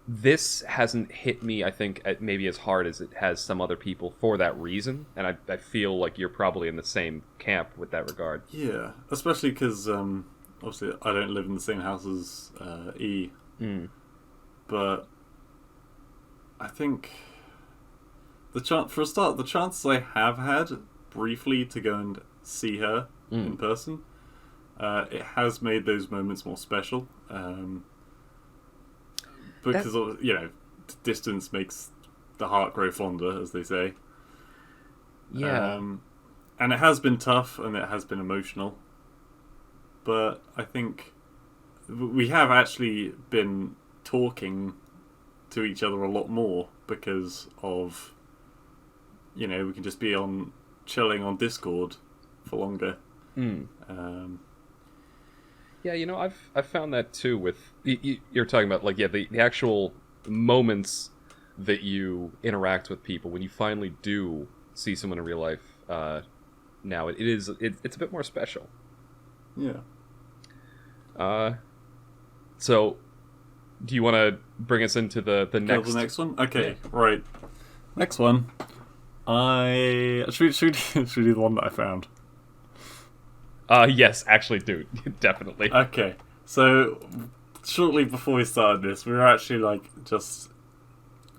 [SPEAKER 1] this hasn't hit me, I think, maybe as hard as it has some other people for that reason, and I feel like you're probably in the same camp with that regard.
[SPEAKER 2] Yeah, especially because obviously I don't live in the same house as E, but I think the chances I have had briefly to go and see her in person, it has made those moments more special. Because, distance makes the heart grow fonder, as they say.
[SPEAKER 1] Yeah.
[SPEAKER 2] And it has been tough, and it has been emotional. But I think we have actually been talking to each other a lot more because of, we can just be chilling on Discord for longer.
[SPEAKER 1] Yeah, I've found that too. With you're talking about the actual moments that you interact with people when you finally do see someone in real life. Now it's a bit more special.
[SPEAKER 2] Yeah.
[SPEAKER 1] So, do you want to bring us into the
[SPEAKER 2] next one? Okay, yeah. Right. Next one. Should we do the one that I found?
[SPEAKER 1] Yes, actually, dude, definitely.
[SPEAKER 2] Okay, so shortly before we started this, we were actually just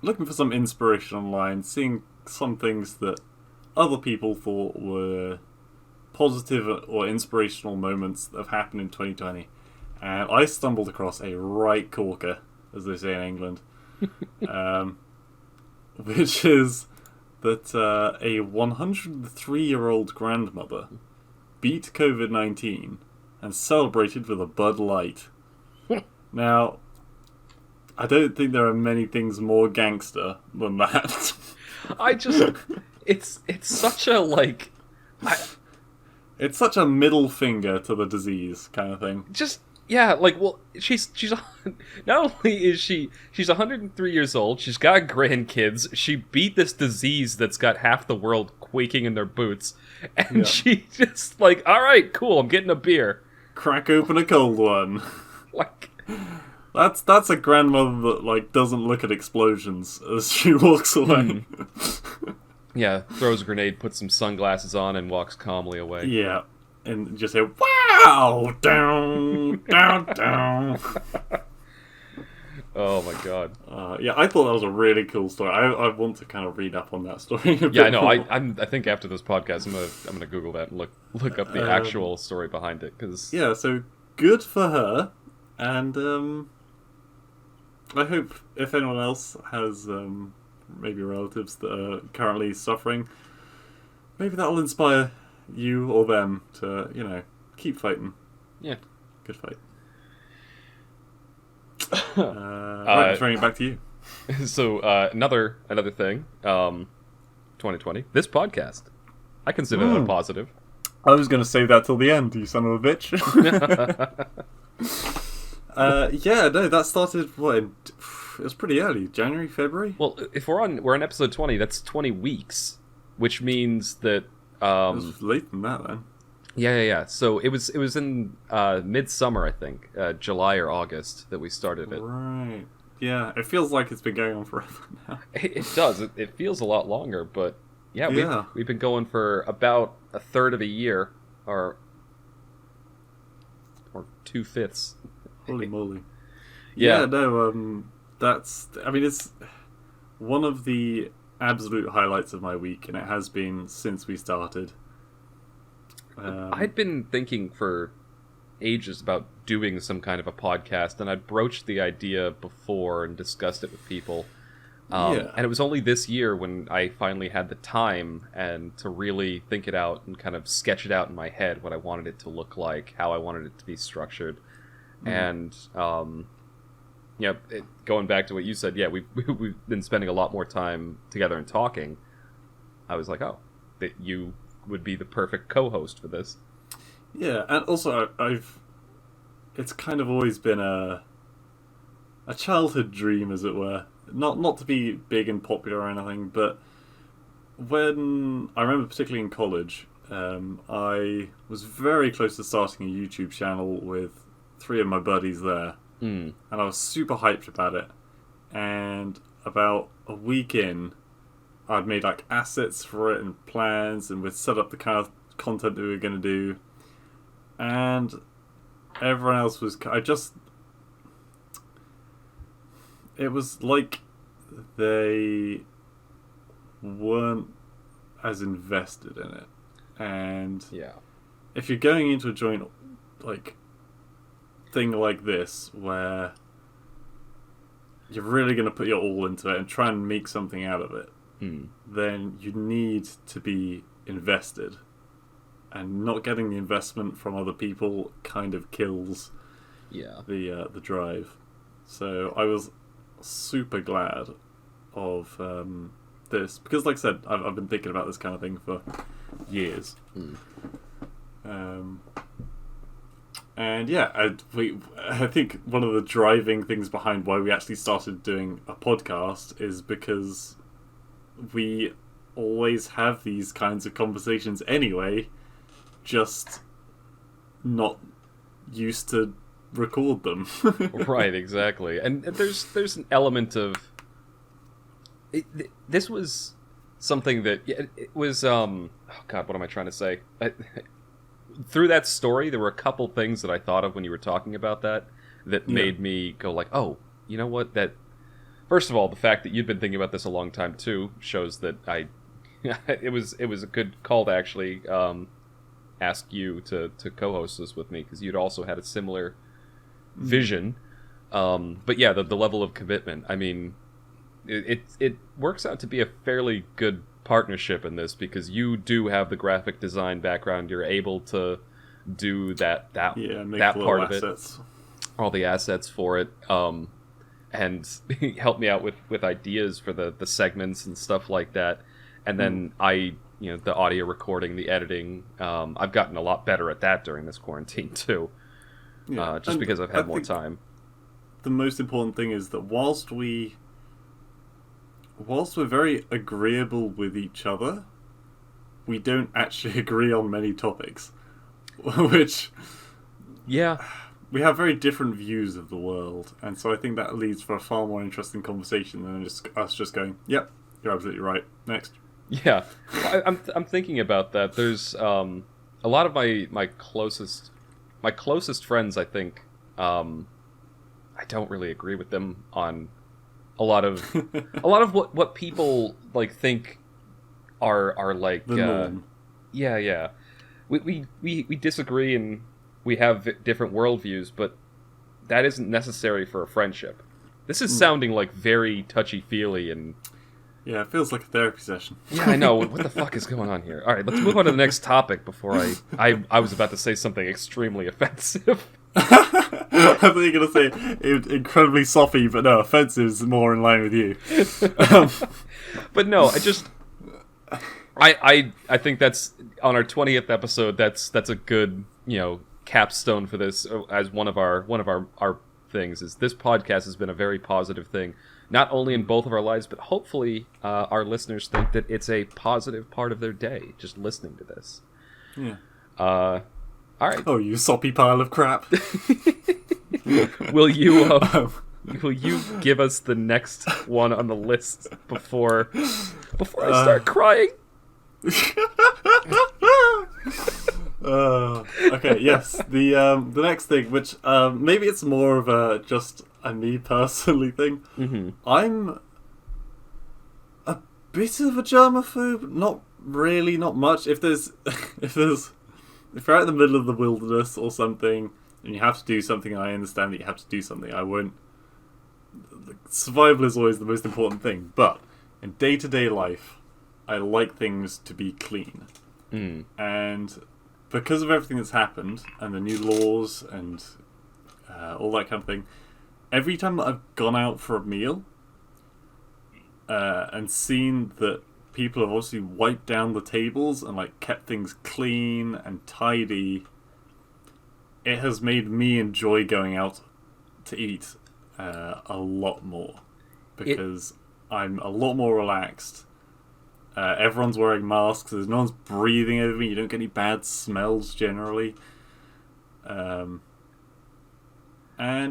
[SPEAKER 2] looking for some inspiration online, seeing some things that other people thought were positive or inspirational moments that have happened in 2020, and I stumbled across a right corker, as they say in England, which is that a 103-year-old grandmother beat COVID-19 and celebrated with a Bud Light. Now, I don't think there are many things more gangster than that.
[SPEAKER 1] It's such a
[SPEAKER 2] it's such a middle finger to the disease kind of thing.
[SPEAKER 1] She's not only is she's 103 years old, she's got grandkids, she beat this disease that's got half the world quaking in their boots, and she just all right, cool, I'm getting a beer.
[SPEAKER 2] Crack open a cold one. That's a grandmother that doesn't look at explosions as she walks away.
[SPEAKER 1] Yeah, throws a grenade, puts some sunglasses on, and walks calmly away.
[SPEAKER 2] Yeah, and just say, "Wow, down, down, down."
[SPEAKER 1] Oh my god.
[SPEAKER 2] Yeah, I thought that was a really cool story. I want to kind of read up on that story.
[SPEAKER 1] Yeah, I know. I think after this podcast, I'm gonna Google that and look up the actual story behind it, because
[SPEAKER 2] so good for her, and I hope if anyone else has maybe relatives that are currently suffering, maybe that'll inspire you or them to keep fighting.
[SPEAKER 1] Yeah,
[SPEAKER 2] good fight. Right, throwing it back to you.
[SPEAKER 1] So another thing, 2020. This podcast, I consider that a positive.
[SPEAKER 2] I was going to save that till the end, you son of a bitch. That started it was pretty early, January, February.
[SPEAKER 1] Well, if we're on episode 20, that's 20 weeks, which means that
[SPEAKER 2] it was later than that then.
[SPEAKER 1] Yeah. So it was in midsummer, I think, July or August, that we started it.
[SPEAKER 2] Right. Yeah, it feels like it's been going on forever now.
[SPEAKER 1] It does. It feels a lot longer, but we've been going for about a third of a year, or 2/5.
[SPEAKER 2] Holy moly!
[SPEAKER 1] Yeah.
[SPEAKER 2] No. That's. I mean, it's. one of the absolute highlights of my week, and it has been since we started.
[SPEAKER 1] I'd been thinking for ages about doing some kind of a podcast, and I'd broached the idea before and discussed it with people. And it was only this year when I finally had the time and to really think it out and kind of sketch it out in my head, what I wanted it to look like, how I wanted it to be structured. And going back to what you said, we've been spending a lot more time together and talking. I was like, oh, that you would be the perfect co-host for this.
[SPEAKER 2] Yeah, and also it's kind of always been a childhood dream, as it were. Not to be big and popular or anything, but when I remember, particularly in college, I was very close to starting a YouTube channel with 3 of my buddies there, and I was super hyped about it. And about a week in, I'd made like assets for it and plans, and we'd set up the kind of content that we were going to do, and everyone else was. It was like they weren't as invested in it. And if you're going into a joint like thing like this, where you're really going to put your all into it and try and make something out of it, then you need to be invested. And not getting the investment from other people kind of kills the drive. So I was super glad of this, because like I said, I've been thinking about this kind of thing for years. And I think one of the driving things behind why we actually started doing a podcast is because we always have these kinds of conversations anyway, just not used to record them.
[SPEAKER 1] Right, exactly. And there's an element of this was something that it was oh god, what am I trying to say? Through that story, there were a couple things that I thought of when you were talking about that made me go like, oh, you know what? That first of all, the fact that you'd been thinking about this a long time too shows that it was a good call to actually ask you to co-host this with me, because you'd also had a similar vision. But yeah, the level of commitment. I mean, it works out to be a fairly good partnership in this, because you do have the graphic design background. You're able to do that part of it, all the assets for it, and help me out with ideas for the segments and stuff like that. And then the audio recording, the editing, I've gotten a lot better at that during this quarantine too. Just because I've had more time.
[SPEAKER 2] The most important thing is that whilst we're very agreeable with each other, we don't actually agree on many topics. Which...
[SPEAKER 1] yeah.
[SPEAKER 2] We have very different views of the world, and so I think that leads for a far more interesting conversation than us just going, yep, you're absolutely right, next.
[SPEAKER 1] Yeah. I'm thinking about that. There's a lot of my closest friends, I think, I don't really agree with them on a lot of what people like think are like
[SPEAKER 2] the norm.
[SPEAKER 1] Yeah. We disagree, and we have different worldviews, but that isn't necessary for a friendship. This is sounding like very touchy-feely and...
[SPEAKER 2] Yeah, it feels like a therapy session.
[SPEAKER 1] Yeah, I know. What the fuck is going on here? All right, let's move on to the next topic before I was about to say something extremely offensive.
[SPEAKER 2] I thought you were going to say incredibly soppy, but no, offensive is more in line with you.
[SPEAKER 1] But no, I think that's, on our 20th episode, that's a good, capstone for this, as one of our things, is this podcast has been a very positive thing, not only in both of our lives, but hopefully our listeners think that it's a positive part of their day just listening to this.
[SPEAKER 2] Yeah.
[SPEAKER 1] All right.
[SPEAKER 2] Oh, you soppy pile of crap.
[SPEAKER 1] Will you give us the next one on the list before I start crying?
[SPEAKER 2] Okay, yes. The next thing, which maybe it's more of just a me personally thing.
[SPEAKER 1] Mm-hmm.
[SPEAKER 2] I'm
[SPEAKER 3] bit of a germaphobe. Not really, not much. If you're out in the middle of the wilderness or something, and you have to do something, I understand that you have to do something. I won't. Survival is always the most important thing, but in day-to-day life, I like things to be clean. And because of everything that's happened, and the new laws, and all that kind of thing, every time that I've gone out for a meal, and seen that people have obviously wiped down the tables and like kept things clean and tidy, it has made me enjoy going out to eat a lot more, because I'm a lot more relaxed. Everyone's wearing masks. There's no one's breathing over me. You don't get any bad smells generally. And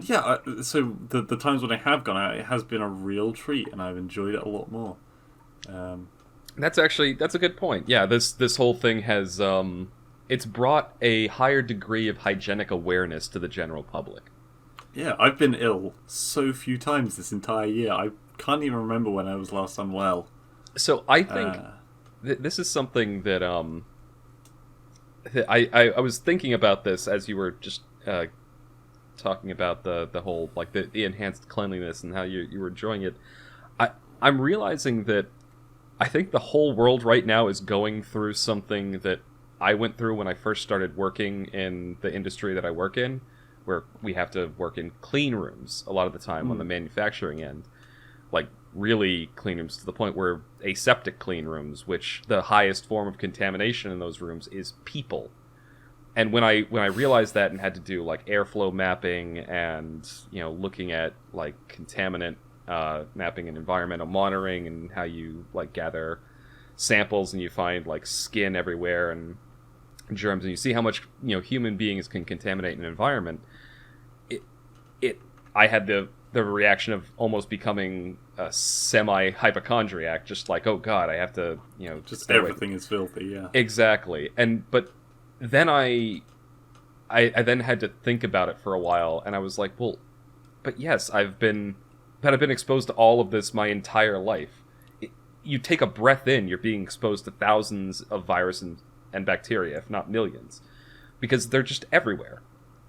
[SPEAKER 3] yeah, so the times when I have gone out, it has been a real treat, and I've enjoyed it a lot more.
[SPEAKER 1] That's a good point. Yeah, this whole thing has it's brought a higher degree of hygienic awareness to the general public.
[SPEAKER 3] Yeah, I've been ill so few times this entire year. I can't even remember when I was last unwell.
[SPEAKER 1] So I think this is something that I was thinking about this as you were just talking about the whole like the enhanced cleanliness and how you were enjoying it. I'm realizing that I think the whole world right now is going through something that I went through when I first started working in the industry that I work in, where we have to work in clean rooms a lot of the time on the manufacturing end. Like really clean rooms to the point where aseptic clean rooms, which the highest form of contamination in those rooms is people. And when I realized that and had to do like airflow mapping and looking at like contaminant mapping and environmental monitoring and how you like gather samples and you find like skin everywhere and germs and you see how much human beings can contaminate an environment, I had the reaction of almost becoming a semi-hypochondriac, just like, oh god, I have to,
[SPEAKER 3] just everything is filthy, yeah.
[SPEAKER 1] Exactly. But then I then had to think about it for a while, and I was like, well, but yes, I've been exposed to all of this my entire life. You take a breath in, you're being exposed to thousands of viruses and bacteria, if not millions, because they're just everywhere.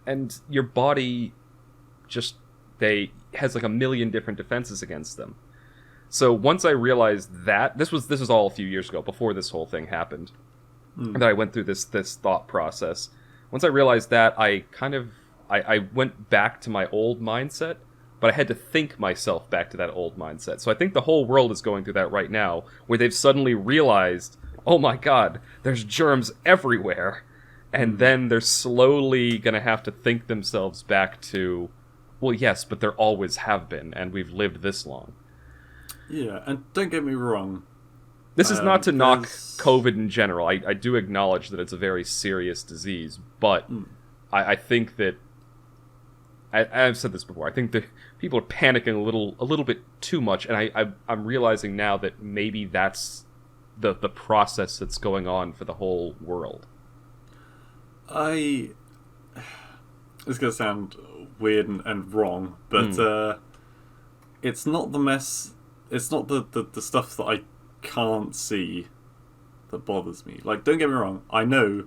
[SPEAKER 1] And your body just has like a million different defenses against them. So once I realized that, this was all a few years ago, before this whole thing happened, that I went through this thought process. Once I realized that, I went back to my old mindset, but I had to think myself back to that old mindset. So I think the whole world is going through that right now, where they've suddenly realized, oh my god, there's germs everywhere. And then they're slowly going to have to think themselves back to, well, yes, but there always have been, and we've lived this long.
[SPEAKER 3] Yeah, and don't get me wrong.
[SPEAKER 1] This is not to knock COVID in general. I do acknowledge that it's a very serious disease, but I think that I've said this before. I think that people are panicking a little bit too much, and I'm realizing now that maybe that's the process that's going on for the whole world.
[SPEAKER 3] It's gonna sound weird and wrong, but it's not the mess. It's not the stuff that I can't see that bothers me. Like, don't get me wrong. I know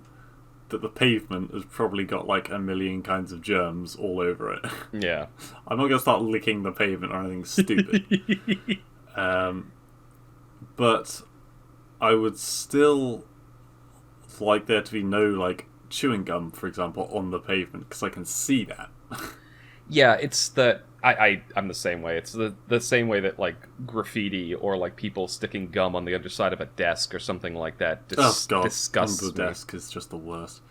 [SPEAKER 3] that the pavement has probably got like a million kinds of germs all over it.
[SPEAKER 1] Yeah.
[SPEAKER 3] I'm not gonna start licking the pavement or anything stupid. But I would still like there to be no like chewing gum, for example, on the pavement, because I can see that.
[SPEAKER 1] Yeah, it's that I'm the same way. It's the same way that like graffiti or like people sticking gum on the underside of a desk or something like that disgusts
[SPEAKER 3] under the
[SPEAKER 1] me.
[SPEAKER 3] desk is just the worst.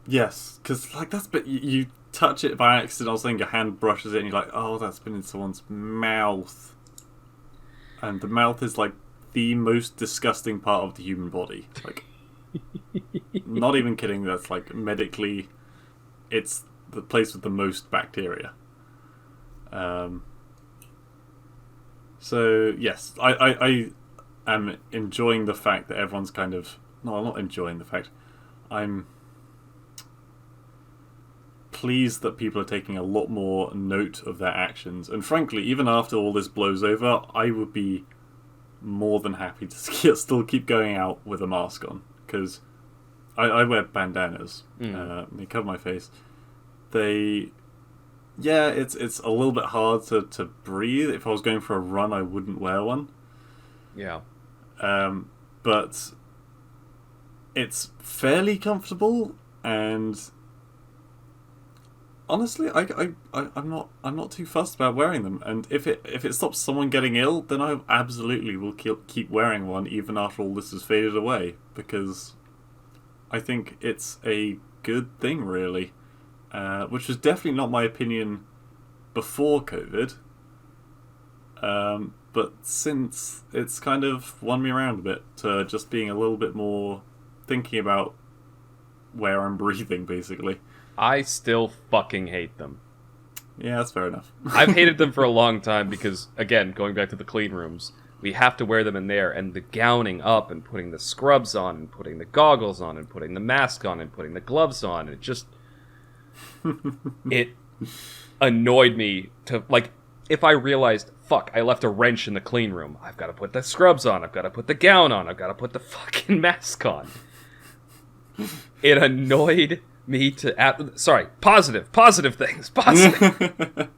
[SPEAKER 3] Yes, because like that's but you touch it by accident or something, your hand brushes it and you're like, oh, that's been in someone's mouth. And the mouth is like the most disgusting part of the human body. Like, not even kidding, that's like medically, it's the place with the most bacteria. So yes, I am enjoying the fact that everyone's kind of... No, I'm not enjoying the fact. I'm pleased that people are taking a lot more note of their actions. And frankly, even after all this blows over, I would be more than happy to still keep going out with a mask on, because I wear bandanas. They cover my face. It's a little bit hard to breathe. If I was going for a run, I wouldn't wear one.
[SPEAKER 1] Yeah.
[SPEAKER 3] But it's fairly comfortable, and honestly, I'm not too fussed about wearing them. And if it stops someone getting ill, then I absolutely will keep wearing one even after all this has faded away, because I think it's a good thing, really. Which was definitely not my opinion before COVID. But since, it's kind of won me around a bit to just being a little bit more thinking about where I'm breathing, basically.
[SPEAKER 1] I still fucking hate them.
[SPEAKER 3] Yeah, that's fair enough.
[SPEAKER 1] I've hated them for a long time because, again, going back to the clean rooms, we have to wear them in there, and the gowning up and putting the scrubs on and putting the goggles on and putting the mask on and putting the gloves on, it just... it annoyed me to, like, if I realized, fuck, I left a wrench in the clean room, I've got to put the scrubs on, I've got to put the gown on, I've got to put the fucking mask on. It annoyed me to... positive things, positive.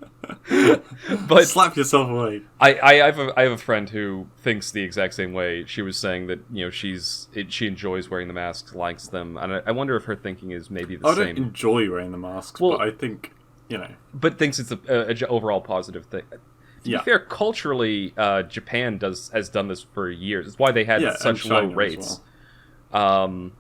[SPEAKER 1] But
[SPEAKER 3] slap yourself away.
[SPEAKER 1] I have a friend who thinks the exact same way. She was saying that, you know, she enjoys wearing the masks, likes them, and I wonder if her thinking is maybe the same.
[SPEAKER 3] I don't enjoy wearing the masks,
[SPEAKER 1] well,
[SPEAKER 3] but I think, you know,
[SPEAKER 1] but thinks it's a overall positive thing. To be fair, culturally, Japan has done this for years. It's why they had such low rates.
[SPEAKER 3] Well.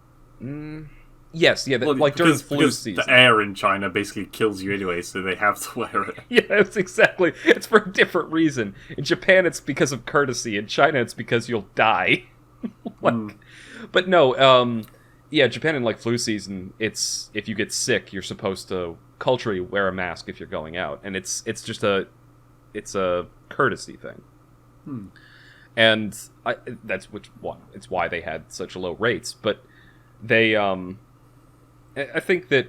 [SPEAKER 1] Yes, like during flu season.
[SPEAKER 3] The air in China basically kills you anyway, so they have to wear it.
[SPEAKER 1] Yes, exactly. It's for a different reason. In Japan, it's because of courtesy. In China, it's because you'll die. But no, Japan in like flu season, it's if you get sick, you're supposed to culturally wear a mask if you're going out, and it's just a courtesy thing. And it's why they had such low rates, but they I think that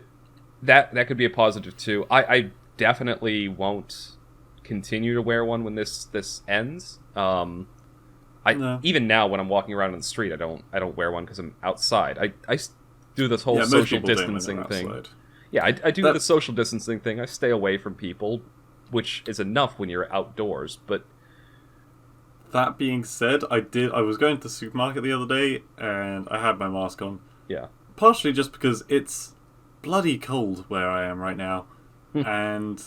[SPEAKER 1] could be a positive too. I definitely won't continue to wear one when this ends. Even now when I'm walking around on the street, I don't wear one because I'm outside. I do this whole social distancing thing. Yeah, I do the social distancing thing. I stay away from people, which is enough when you're outdoors. But
[SPEAKER 3] that being said, I was going to the supermarket the other day and I had my mask on.
[SPEAKER 1] Yeah.
[SPEAKER 3] Partially just because it's bloody cold where I am right now. And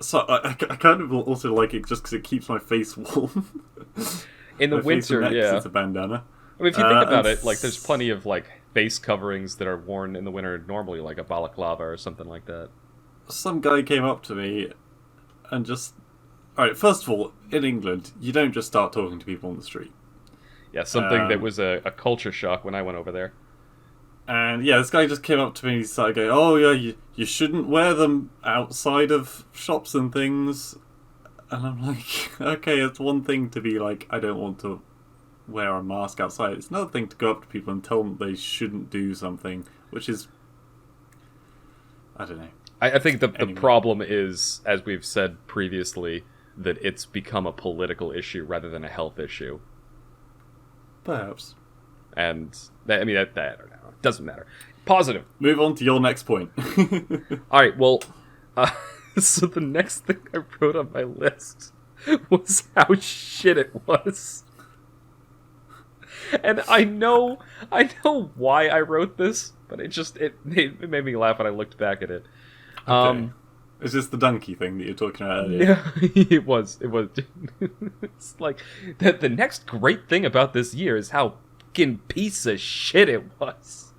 [SPEAKER 3] so I kind of also like it just because it keeps my face warm.
[SPEAKER 1] In the winter, yeah.
[SPEAKER 3] It's a bandana.
[SPEAKER 1] I mean, if you think about it, like there's plenty of like face coverings that are worn in the winter normally, like a balaclava or something like that.
[SPEAKER 3] Some guy came up to me and just... Alright, first of all, in England, you don't just start talking to people on the street.
[SPEAKER 1] Yeah, something that was a culture shock when I went over there.
[SPEAKER 3] And yeah, this guy just came up to me and he started going, oh yeah, you shouldn't wear them outside of shops and things. And I'm like, okay, it's one thing to be like, I don't want to wear a mask outside. It's another thing to go up to people and tell them they shouldn't do something, which is... I don't know.
[SPEAKER 1] I think the problem is, as we've said previously, that it's become a political issue rather than a health issue.
[SPEAKER 3] Perhaps.
[SPEAKER 1] And, I don't know. It doesn't matter. Positive.
[SPEAKER 3] Move on to your next point.
[SPEAKER 1] Alright, well, so the next thing I wrote on my list was how shit it was. And I know why I wrote this, but it made me laugh when I looked back at it.
[SPEAKER 3] Okay. Is this the donkey thing that you're talking about earlier?
[SPEAKER 1] Yeah, it was. It's like, the next great thing about this year is how fucking piece of shit it was.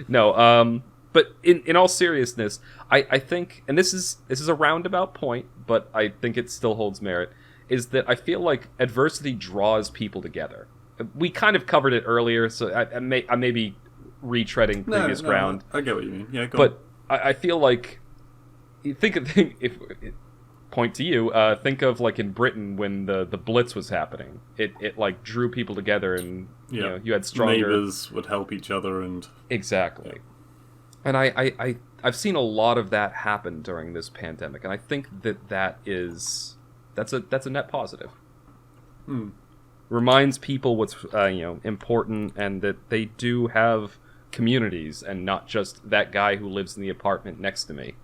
[SPEAKER 1] No, but in all seriousness, I think, and this is a roundabout point, but I think it still holds merit, is that I feel like adversity draws people together. We kind of covered it earlier, so I may be retreading previous ground.
[SPEAKER 3] I get what you mean. Yeah, go on.
[SPEAKER 1] But I feel like, think of like in Britain when the Blitz was happening. It like drew people together, and you know, you had stronger
[SPEAKER 3] neighbors would help each other, and
[SPEAKER 1] exactly. And I I've seen a lot of that happen during this pandemic, and I think that's a net positive. Reminds people what's important, and that they do have communities, and not just that guy who lives in the apartment next to me.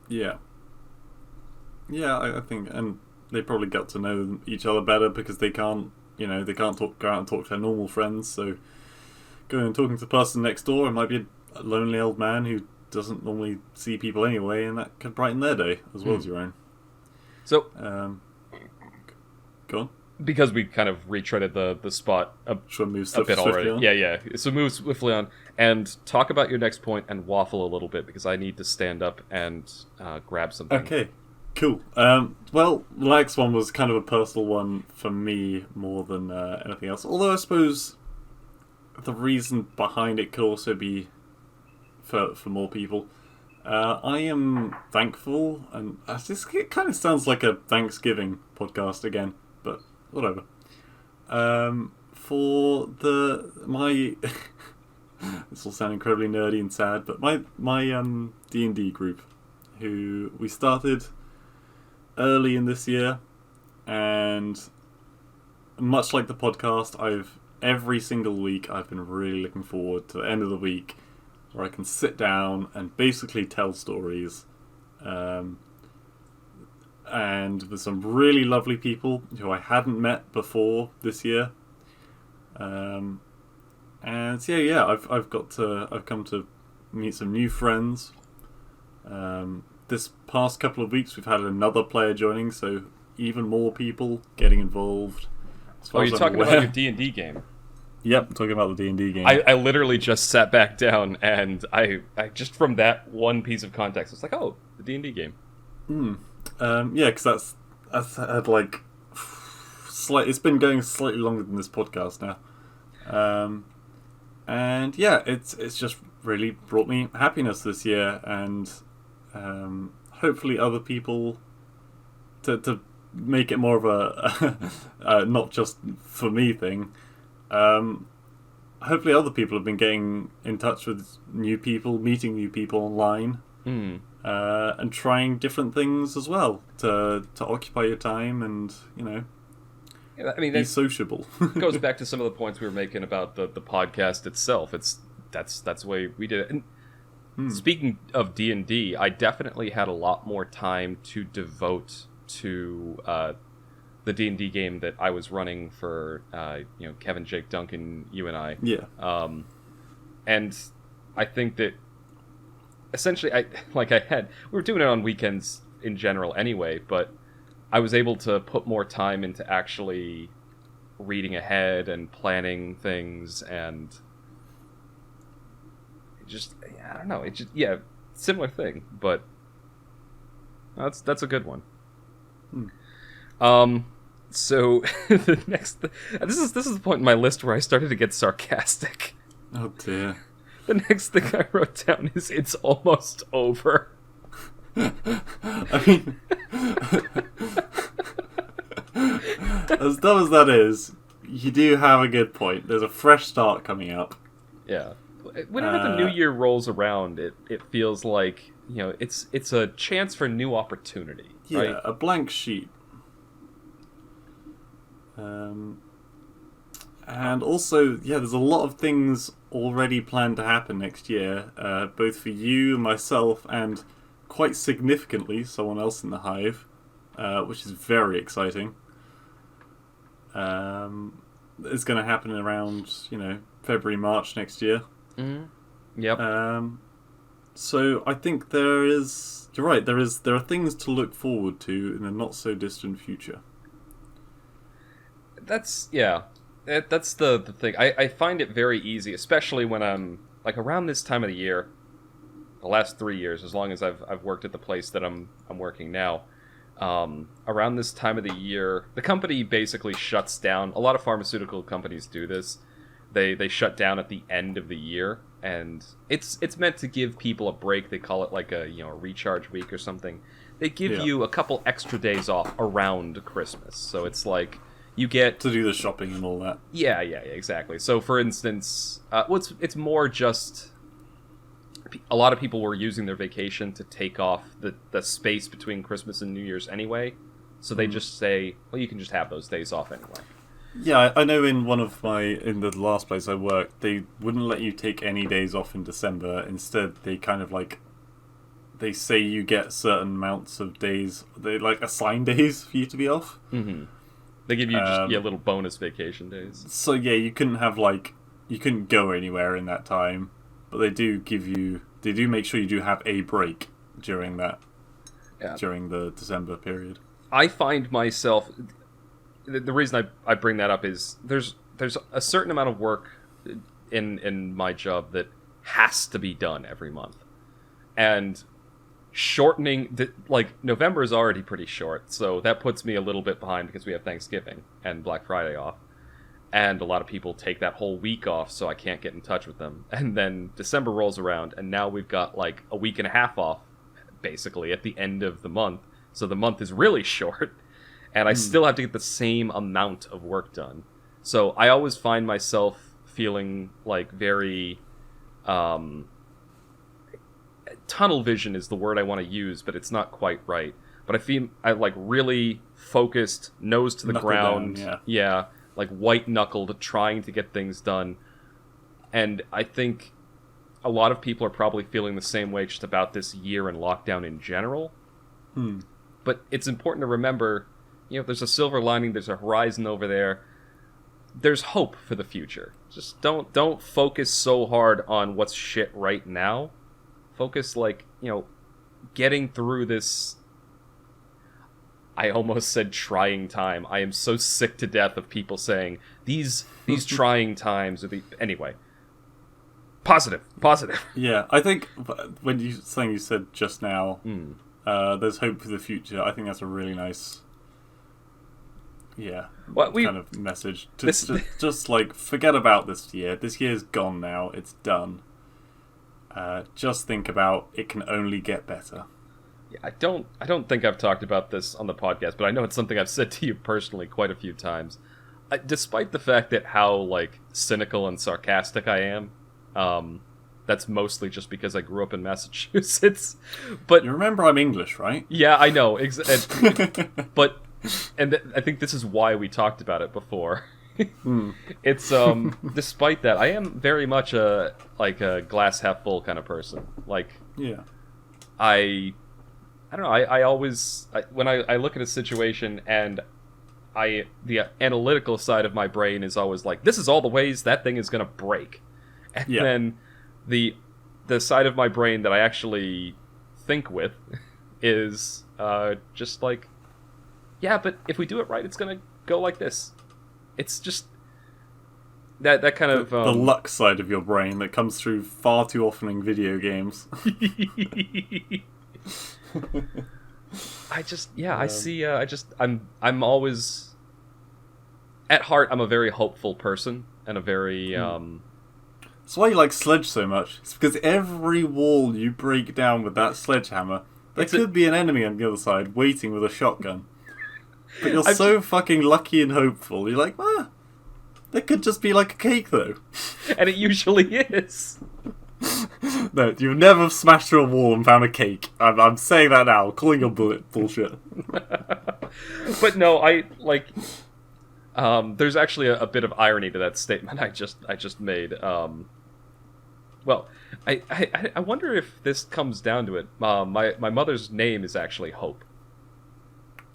[SPEAKER 3] Yeah. Yeah, I think, and they probably got to know each other better because they can't go out and talk to their normal friends. So going and talking to the person next door, it might be a lonely old man who doesn't normally see people anyway, and that could brighten their day as well as your own.
[SPEAKER 1] So,
[SPEAKER 3] go on.
[SPEAKER 1] Because we kind of retreaded the spot a bit already.
[SPEAKER 3] On?
[SPEAKER 1] Yeah. So move swiftly on and talk about your next point and waffle a little bit, because I need to stand up and grab something.
[SPEAKER 3] Okay, cool. Well, the next one was kind of a personal one for me more than anything else. Although I suppose the reason behind it could also be for more people. I am thankful, and it kind of sounds like a Thanksgiving podcast again, but whatever. For my this will sound incredibly nerdy and sad, but my D&D group, who we started early in this year, and much like the podcast, every single week I've been really looking forward to the end of the week, where I can sit down and basically tell stories. And with some really lovely people who I hadn't met before this year. And I've come to meet some new friends. This past couple of weeks we've had another player joining, so even more people getting involved.
[SPEAKER 1] You're talking about your D&D game?
[SPEAKER 3] Yep, I'm talking about the D&D game.
[SPEAKER 1] I literally just sat back down, and I just from that one piece of context, it's like, oh, the D&D game.
[SPEAKER 3] Because that's had like it's been going slightly longer than this podcast now, and yeah, it's just really brought me happiness this year, and hopefully other people to make it more of a not just for me thing. Hopefully other people have been getting in touch with new people, meeting new people online. And trying different things as well to occupy your time and, be sociable.
[SPEAKER 1] Goes back to some of the points we were making about the podcast itself. That's the way we did it. And speaking of D&D, I definitely had a lot more time to devote to the D&D game that I was running for Kevin, Jake, Duncan, you and I.
[SPEAKER 3] Yeah.
[SPEAKER 1] And I think that essentially, we were doing it on weekends in general anyway, but I was able to put more time into actually reading ahead and planning things, and I don't know, similar thing, but that's a good one. So the next, this is the point in my list where I started to get sarcastic.
[SPEAKER 3] Oh dear.
[SPEAKER 1] The next thing I wrote down is it's almost over.
[SPEAKER 3] I mean, as dumb as that is, you do have a good point. There's a fresh start coming up.
[SPEAKER 1] Yeah. Whenever the new year rolls around, it feels like, it's a chance for new opportunity.
[SPEAKER 3] Yeah,
[SPEAKER 1] right?
[SPEAKER 3] A blank sheet. And also, there's a lot of things already planned to happen next year, both for you, myself, and quite significantly someone else in the Hive, which is very exciting. It's going to happen around, February, March next year.
[SPEAKER 1] Mm-hmm. Yep.
[SPEAKER 3] So I think you're right, there are things to look forward to in the not so distant future.
[SPEAKER 1] That's the thing. I find it very easy, especially when I'm like around this time of the year. The last 3 years, as long as I've worked at the place that I'm working now, around this time of the year, the company basically shuts down. A lot of pharmaceutical companies do this. They shut down at the end of the year, and it's meant to give people a break. They call it like a recharge week or something. They give you a couple extra days off around Christmas, so it's like. You get
[SPEAKER 3] to do the shopping and all that.
[SPEAKER 1] Yeah, exactly. So, for instance, it's more just a lot of people were using their vacation to take off the space between Christmas and New Year's anyway. So they just say, well, you can just have those days off anyway.
[SPEAKER 3] Yeah, I know in the last place I worked, they wouldn't let you take any days off in December. Instead, they kind of like, they say you get certain amounts of days, they like assign days for you to be off.
[SPEAKER 1] Mm-hmm. They give you just little bonus vacation days.
[SPEAKER 3] So yeah, you couldn't go anywhere in that time, but they do make sure you do have a break during that, during the December period.
[SPEAKER 1] I find myself, the reason I bring that up is there's a certain amount of work in my job that has to be done every month, and shortening November is already pretty short, so that puts me a little bit behind because we have Thanksgiving and Black Friday off, and a lot of people take that whole week off, so I can't get in touch with them. And then December rolls around, and now we've got like a week and a half off basically at the end of the month, so the month is really short. And I still have to get the same amount of work done. So I always find myself feeling like very... tunnel vision is the word I want to use, but it's not quite right. But I like really focused, nose to the ground.
[SPEAKER 3] Down,
[SPEAKER 1] yeah, like white-knuckled, trying to get things done. And I think a lot of people are probably feeling the same way just about this year and lockdown in general. But it's important to remember... there's a silver lining, there's a horizon over there. There's hope for the future. Just don't focus so hard on what's shit right now. Focus, getting through this... I almost said trying time. I am so sick to death of people saying, these trying times are the... Anyway. Positive.
[SPEAKER 3] Yeah, I think when you said just now, there's hope for the future, I think that's a really nice... kind of message. Just forget about this year. This year's gone now. It's done. Just think about it can only get better.
[SPEAKER 1] Yeah, I don't think I've talked about this on the podcast, but I know it's something I've said to you personally quite a few times. Despite the fact that how cynical and sarcastic I am, that's mostly just because I grew up in Massachusetts. But
[SPEAKER 3] you remember I'm English, right?
[SPEAKER 1] Yeah, I know. But. And I think this is why we talked about it before. It's despite that, I am very much a glass half full kind of person. I don't know. I always when I look at a situation and the analytical side of my brain is always like, this is all the ways that thing is gonna break, and then the side of my brain that I actually think with is just like. Yeah, but if we do it right, it's gonna go like this. It's just that kind of
[SPEAKER 3] the luck side of your brain that comes through far too often in video games. I'm always at heart. I'm a very hopeful person and a very. That's why you like Sledge so much. It's because every wall you break down with that sledgehammer, there could be an enemy on the other side waiting with a shotgun. But you're so fucking lucky and hopeful. You're like, there could just be a cake, though.
[SPEAKER 1] And it usually is.
[SPEAKER 3] No, you've never smashed through a wall and found a cake. I'm saying that now, calling your bullshit.
[SPEAKER 1] But no, there's actually a bit of irony to that statement I just made. Well, I wonder if this comes down to it. My mother's name is actually Hope.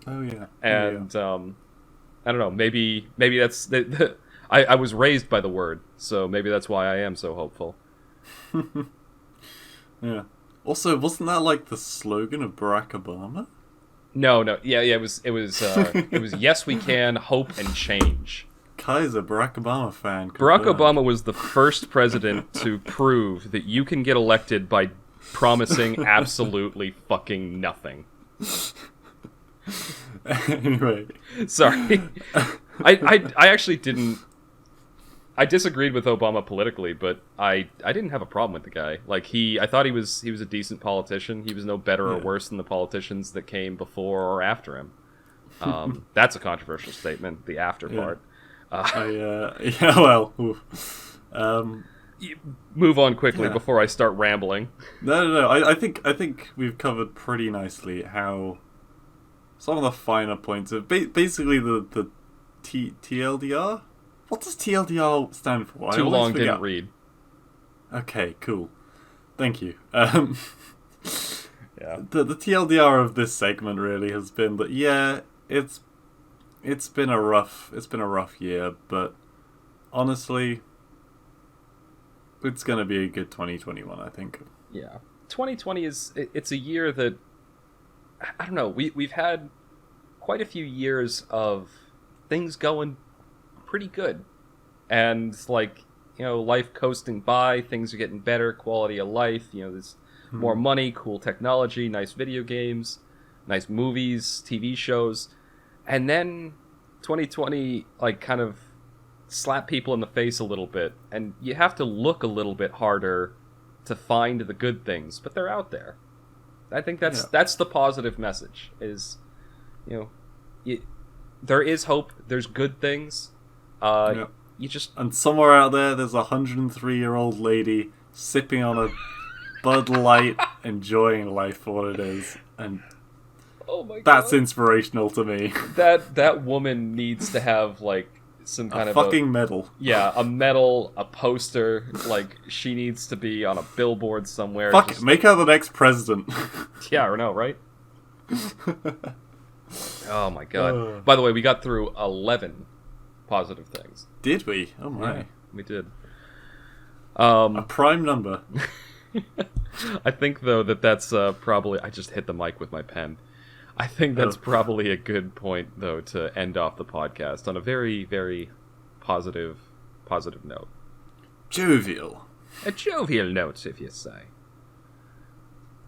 [SPEAKER 3] Oh yeah,
[SPEAKER 1] and I don't know. Maybe that's I was raised by the word, so maybe that's why I am so hopeful.
[SPEAKER 3] Yeah. Also, wasn't that the slogan of Barack Obama?
[SPEAKER 1] No. Yeah. It was yes we can, hope and change.
[SPEAKER 3] Kai's a Barack Obama fan.
[SPEAKER 1] Barack Obama was the first president to prove that you can get elected by promising absolutely fucking nothing.
[SPEAKER 3] Anyway,
[SPEAKER 1] sorry. I actually didn't. I disagreed with Obama politically, but I didn't have a problem with the guy. I thought he was a decent politician. He was no better or worse than the politicians that came before or after him. That's a controversial statement. The after part. move on quickly
[SPEAKER 3] Yeah.
[SPEAKER 1] before I start rambling.
[SPEAKER 3] No. I think we've covered pretty nicely how some of the finer points of basically the TLDR. What does TLDR stand for?
[SPEAKER 1] Too
[SPEAKER 3] I always
[SPEAKER 1] long,
[SPEAKER 3] forget.
[SPEAKER 1] didn't read.
[SPEAKER 3] Okay, cool. Thank you.
[SPEAKER 1] Yeah.
[SPEAKER 3] The TLDR of this segment really has been that it's been a rough year, but honestly, it's gonna be a good 2021, I think.
[SPEAKER 1] Yeah. 2020 it's a year that I don't know. We've had quite a few years of things going pretty good, and like life coasting by. Things are getting better, quality of life. There's more money, cool technology, nice video games, nice movies, TV shows, and then 2020 like kind of slapped people in the face a little bit, and you have to look a little bit harder to find the good things, but they're out there. I think that's the positive message is, there is hope. There's good things. You just
[SPEAKER 3] And somewhere out there's a 103-year-old lady sipping on a Bud Light, enjoying life for what it is, and
[SPEAKER 1] oh my god,
[SPEAKER 3] that's inspirational to me.
[SPEAKER 1] That woman needs to have like some kind
[SPEAKER 3] A
[SPEAKER 1] of
[SPEAKER 3] fucking medal.
[SPEAKER 1] Yeah, a medal, a poster. Like she needs to be on a billboard somewhere.
[SPEAKER 3] Fuck it, make her the next president.
[SPEAKER 1] Yeah, I know, right? Oh my god. By the way, we got through 11 positive things.
[SPEAKER 3] Did we? Oh my.
[SPEAKER 1] Yeah, we did.
[SPEAKER 3] A prime number.
[SPEAKER 1] I think though that's probably I just hit the mic with my pen. I think that's probably a good point though to end off the podcast on a very, very positive note.
[SPEAKER 3] Jovial.
[SPEAKER 1] A jovial note, if you say.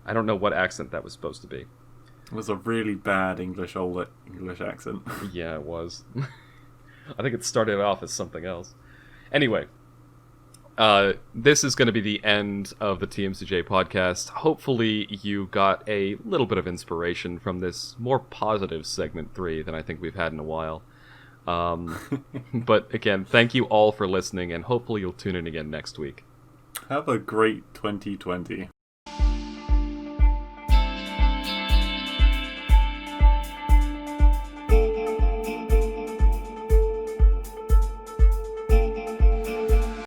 [SPEAKER 1] I don't know what accent that was supposed to be.
[SPEAKER 3] It was a really bad English accent.
[SPEAKER 1] Yeah, it was. I think it started off as something else. Anyway, this is going to be the end of the TMCJ podcast. Hopefully you got a little bit of inspiration from this more positive segment 3 than I think we've had in a while. But again, thank you all for listening, and hopefully you'll tune in again next week.
[SPEAKER 3] Have a great 2020.